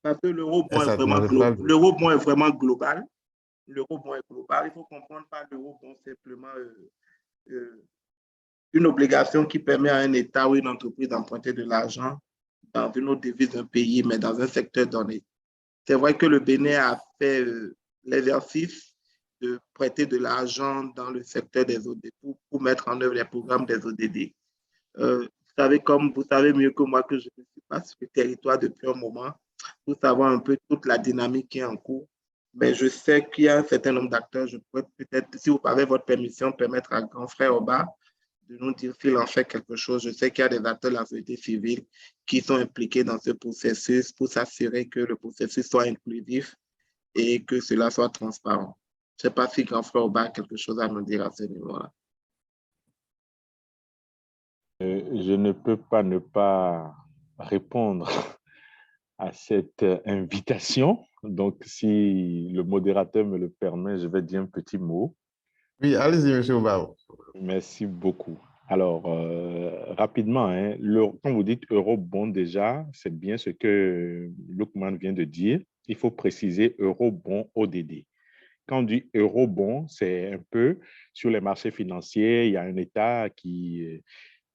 Parce que l'eurobond est vraiment global. L'eurobond est vraiment global. L'eurobond est global. Il faut comprendre par l'eurobond simplement une obligation qui permet à un État ou une entreprise d'emprunter de l'argent dans une autre devise d'un pays, mais dans un secteur donné. C'est vrai que le Bénin a fait l'exercice de prêter de l'argent dans le secteur des ODD pour mettre en œuvre les programmes des ODD. Vous savez mieux que moi que je ne suis pas sur le territoire depuis un moment pour savoir un peu toute la dynamique qui est en cours. Mais je sais qu'il y a un certain nombre d'acteurs. Je pourrais peut-être, si vous avez votre permission, permettre à grand frère Oba de nous dire s'il en fait quelque chose. Je sais qu'il y a des acteurs de la société civile qui sont impliqués dans ce processus pour s'assurer que le processus soit inclusif et que cela soit transparent. Je ne sais pas si grand frère Oba a quelque chose à nous dire à ce niveau-là.
Je ne peux pas ne pas répondre à cette invitation. Donc, si le modérateur me le permet, je vais dire un petit mot.
Oui, allez-y, M. Oba.
Merci beaucoup. Alors, rapidement, quand vous dites eurobond déjà, c'est bien ce que Lukman vient de dire. Il faut préciser eurobond ODD. Quand on dit eurobond, c'est un peu sur les marchés financiers, il y a un État qui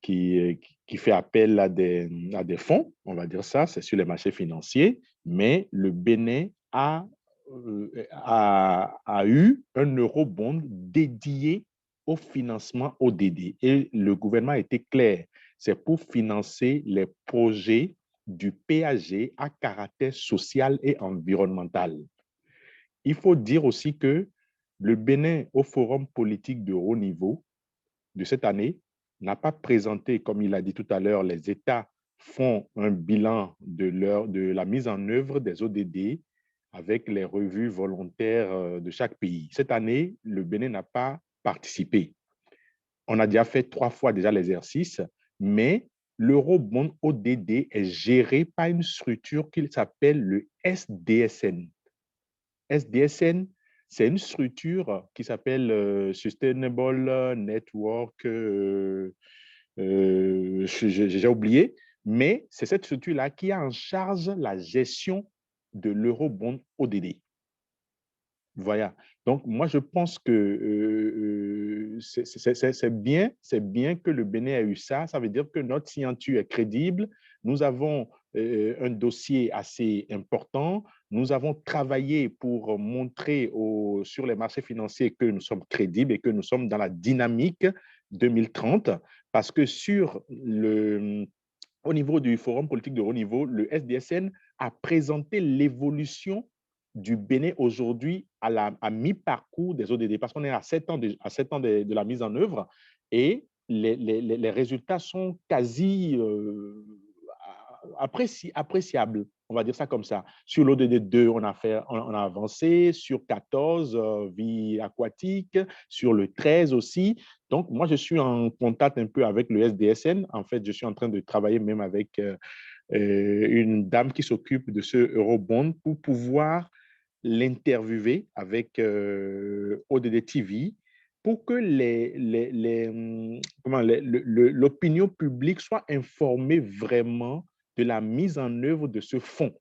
fait appel à des fonds, on va dire ça, c'est sur les marchés financiers, mais le Bénin a eu un eurobond dédié au financement ODD. Et le gouvernement a été clair, c'est pour financer les projets du PAG à caractère social et environnemental. Il faut dire aussi que le Bénin, au forum politique de haut niveau de cette année, n'a pas présenté, comme il a dit tout à l'heure, les États font un bilan de la mise en œuvre des ODD avec les revues volontaires de chaque pays. Cette année, le Bénin n'a pas participé. On a déjà fait 3 fois déjà l'exercice, mais l'eurobond ODD est géré par une structure qui s'appelle le SDSN. SDSN, c'est une structure qui s'appelle Sustainable Network, j'ai oublié, mais c'est cette structure-là qui a en charge la gestion de l'eurobond ODD. Voilà. Donc, moi, je pense que c'est bien que le Bénin ait eu ça. Ça veut dire que notre signature est crédible. Nous avons un dossier assez important. Nous avons travaillé pour montrer sur les marchés financiers que nous sommes crédibles et que nous sommes dans la dynamique 2030 parce que au niveau du Forum politique de haut niveau, le SDSN a présenté l'évolution du Bénin aujourd'hui à mi-parcours des ODD parce qu'on est à 7 ans de la mise en œuvre et les résultats sont quasi appréciables, on va dire ça comme ça. Sur l'ODD 2, on a avancé, sur 14, vie aquatique, sur le 13 aussi. Donc, moi, je suis en contact un peu avec le SDSN. En fait, je suis en train de travailler même avec une dame qui s'occupe de ce Eurobond pour pouvoir l'interviewer avec ODD TV pour que l'opinion publique soit informée vraiment de la mise en œuvre de ce fonds.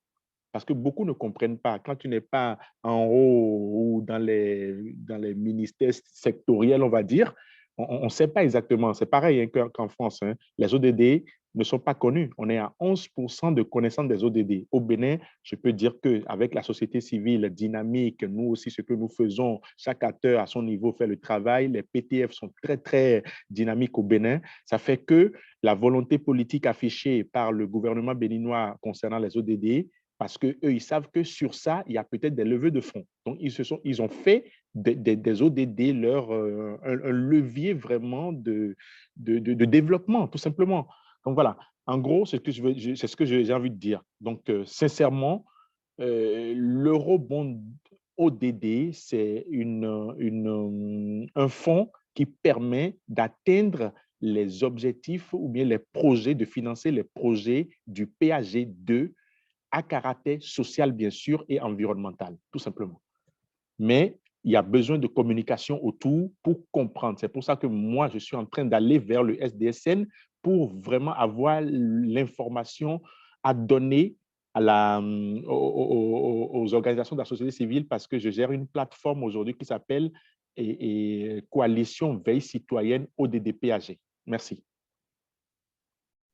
Parce que beaucoup ne comprennent pas. Quand tu n'es pas en haut ou dans les ministères sectoriels, on va dire, on ne sait pas exactement. C'est pareil hein, qu'en France. Hein. Les ODD ne sont pas connus. On est à 11% de connaissance des ODD. Au Bénin, je peux dire qu'avec la société civile dynamique, nous aussi, ce que nous faisons, chaque acteur à son niveau fait le travail. Les PTF sont très, très dynamiques au Bénin. Ça fait que la volonté politique affichée par le gouvernement béninois concernant les ODD, parce qu'eux, ils savent que sur ça, il y a peut-être des levées de fonds. Donc, ils ont fait des ODD un levier vraiment de développement, tout simplement. Donc, voilà. En gros, c'est ce que j'ai envie de dire. Donc, sincèrement, l'Eurobond ODD, c'est un fonds qui permet d'atteindre les objectifs ou bien les projets, de financer les projets du PAG 2 à caractère social, bien sûr, et environnemental, tout simplement. Mais il y a besoin de communication autour pour comprendre. C'est pour ça que moi, je suis en train d'aller vers le SDSN pour vraiment avoir l'information à donner aux organisations de la société civile parce que je gère une plateforme aujourd'hui qui s'appelle Coalition Veille Citoyenne ODD-PAG. Merci.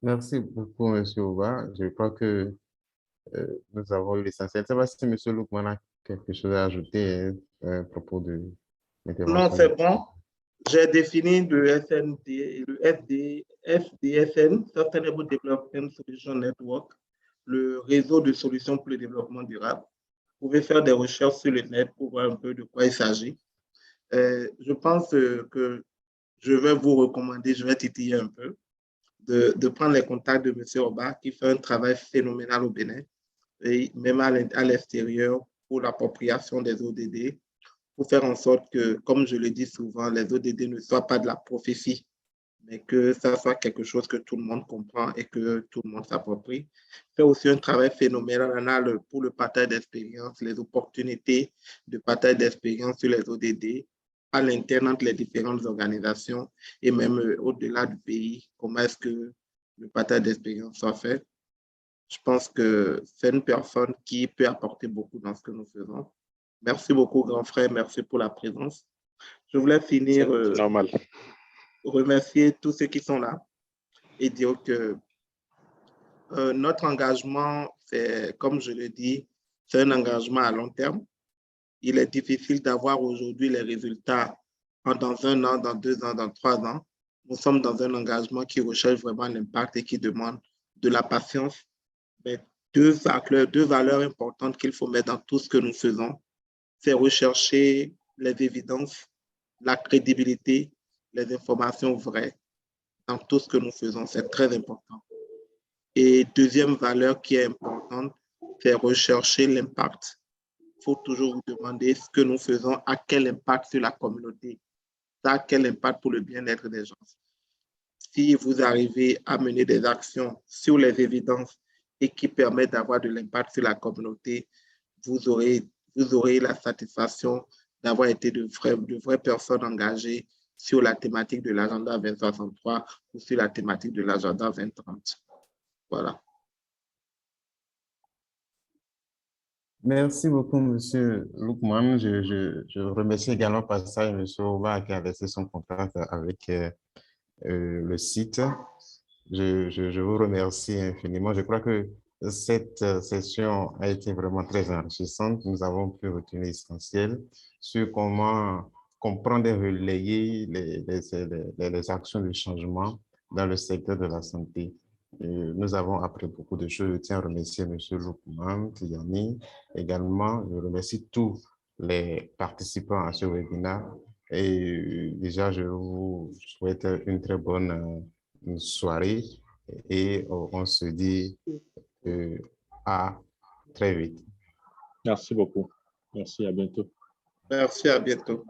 Merci beaucoup, M. Ouba. Je crois que nous avons eu l'essentiel. Je ne sais pas si M. Loukman a quelque chose à ajouter à propos de l'intervention.
Non, c'est bon. J'ai défini le SND, le FDSN, Sustainable Development Solution Network, le réseau de solutions pour le développement durable. Vous pouvez faire des recherches sur le net pour voir un peu de quoi il s'agit. Je pense que je vais vous recommander, je vais titiller un peu, de prendre les contacts de M. Oba qui fait un travail phénoménal au Bénin et même à l'extérieur pour l'appropriation des ODD, pour faire en sorte que, comme je le dis souvent, les ODD ne soient pas de la prophétie, mais que ça soit quelque chose que tout le monde comprend et que tout le monde s'approprie. Fait aussi un travail phénoménal pour le partage d'expérience, les opportunités de partage d'expérience sur les ODD à l'interne entre les différentes organisations et même au-delà du pays, comment est-ce que le partage d'expérience soit fait. Je pense que c'est une personne qui peut apporter beaucoup dans ce que nous faisons. Merci beaucoup, grand frère. Merci pour la présence. Je voulais finir,
normal.
Remercier tous ceux qui sont là et dire que notre engagement, c'est, comme je le dis, c'est un engagement à long terme. Il est difficile d'avoir aujourd'hui les résultats dans 1 an, dans 2 ans, dans 3 ans. Nous sommes dans un engagement qui recherche vraiment l'impact et qui demande de la patience. Mais deux valeurs importantes qu'il faut mettre dans tout ce que nous faisons, c'est rechercher les évidences, la crédibilité, les informations vraies dans tout ce que nous faisons. C'est très important. Et deuxième valeur qui est importante, c'est rechercher l'impact. Il faut toujours vous demander ce que nous faisons, à quel impact sur la communauté, ça a quel impact pour le bien-être des gens. Si vous arrivez à mener des actions sur les évidences et qui permettent d'avoir de l'impact sur la communauté, vous aurez la satisfaction d'avoir été de vraies personnes engagées sur la thématique de l'agenda 2063 ou sur la thématique de l'agenda 2030. Voilà.
Merci beaucoup, M. Loukman. Je remercie également par ça M. Ouba qui a laissé son contact avec le site. Je vous remercie infiniment. Je crois que cette session a été vraiment très enrichissante. Nous avons pu retenir l'essentiel sur comment comprendre et relayer les actions de changement dans le secteur de la santé. Nous avons appris beaucoup de choses. Je tiens à remercier M. Loukman, Tiani. Également, je remercie tous les participants à ce webinaire. Et déjà, je vous souhaite une très bonne soirée et on se dit à très vite.
Merci beaucoup. Merci, à bientôt.
Merci, à bientôt.